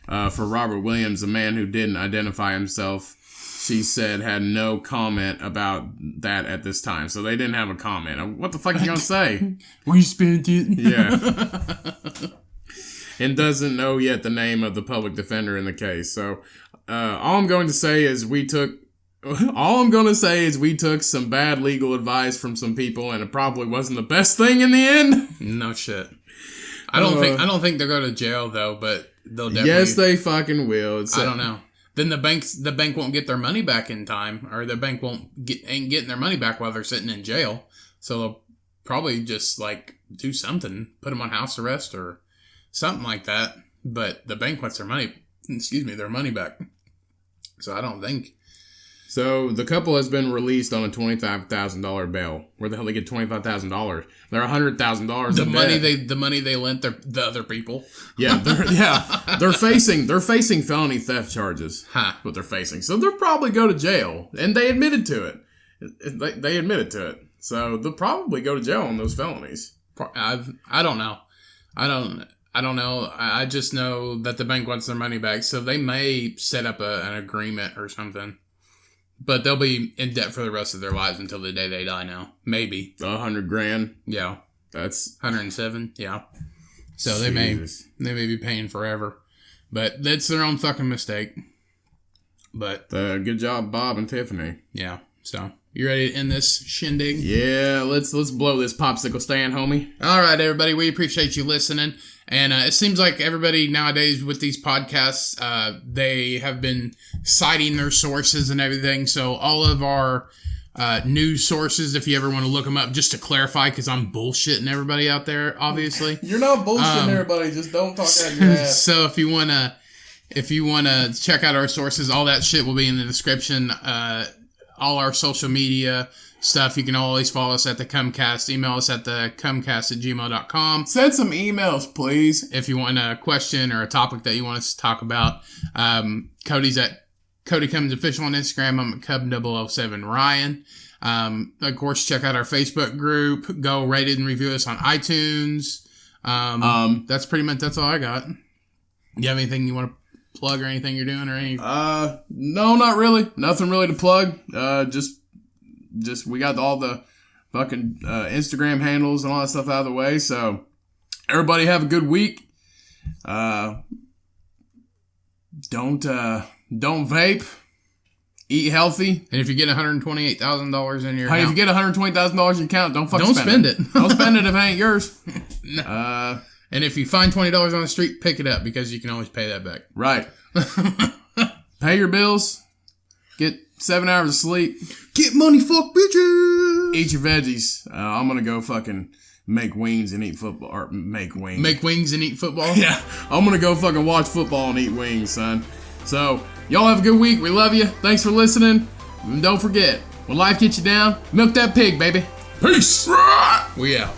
for Robert Williams, a man who didn't identify himself. She said had no comment about that at this time. So they didn't have a comment. What the fuck are you going to say?
We spent it.
Yeah. And doesn't know yet the name of the public defender in the case. So all I'm going to say is we took some bad legal advice from some people, and it probably wasn't the best thing in the end.
No shit. I don't think they'll go to jail though, but they'll definitely.
Yes, they fucking will.
I don't know. Then the bank won't get their money back in time, or the bank ain't getting their money back while they're sitting in jail. So they'll probably just do something, put them on house arrest or something like that. But the bank wants their money back. So I don't think.
So the couple has been released on a $25,000 bail. Where the hell they get $25,000? They're $100,000.
The money they lent the other people.
Yeah, they're facing felony theft charges. What they're facing, so they'll probably go to jail, and they admitted to it. They admitted to it, so they'll probably go to jail on those felonies.
I don't know. I don't know. I just know that the bank wants their money back, so they may set up an agreement or something. But they'll be in debt for the rest of their lives until the day they die now. Maybe.
$100,000?
Yeah.
That's
107, yeah. So they may be paying forever. But that's their own fucking mistake. But
good job, Bob and Tiffany.
Yeah. So you ready to end this shindig?
Yeah, let's blow this popsicle stand, homie.
All right, everybody. We appreciate you listening. And it seems like everybody nowadays with these podcasts, they have been citing their sources and everything. So all of our news sources, if you ever want to look them up, just to clarify, because I'm bullshitting everybody out there, obviously.
You're not bullshitting everybody. Just don't talk out your ass.
So if you wanna check out our sources, all that shit will be in the description. All our social media stuff. You can always follow us at thecummcast. Email us at thecummcast@gmail.com.
Send some emails, please.
If you want a question or a topic that you want us to talk about. Cody's at Cody Cummins Official on Instagram. I'm at Cub007Ryan. Of course, check out our Facebook group. Go rate it and review us on iTunes. That's pretty much, that's all I got. You have anything you want to plug or anything you're doing or anything?
No, not really. Nothing really to plug. Just we got all the fucking Instagram handles and all that stuff out of the way, so Everybody have a good week. Don't vape. Eat healthy.
And if you get $128,000 in your
Hey, if
account,
you get $120,000 in your account, don't fucking
spend it.
Don't spend it if it ain't yours.
No. And if you find $20 on the street, pick it up because you can always pay that back.
Right. Pay your bills. Get 7 hours of sleep.
Get money, fuck bitches.
Eat your veggies. I'm gonna go fucking make wings and eat football. Or make wings.
Make wings and eat football?
Yeah. I'm gonna go fucking watch football and eat wings, son. So, y'all have a good week. We love you. Thanks for listening. And don't forget, when life gets you down, milk that pig, baby.
Peace. We out.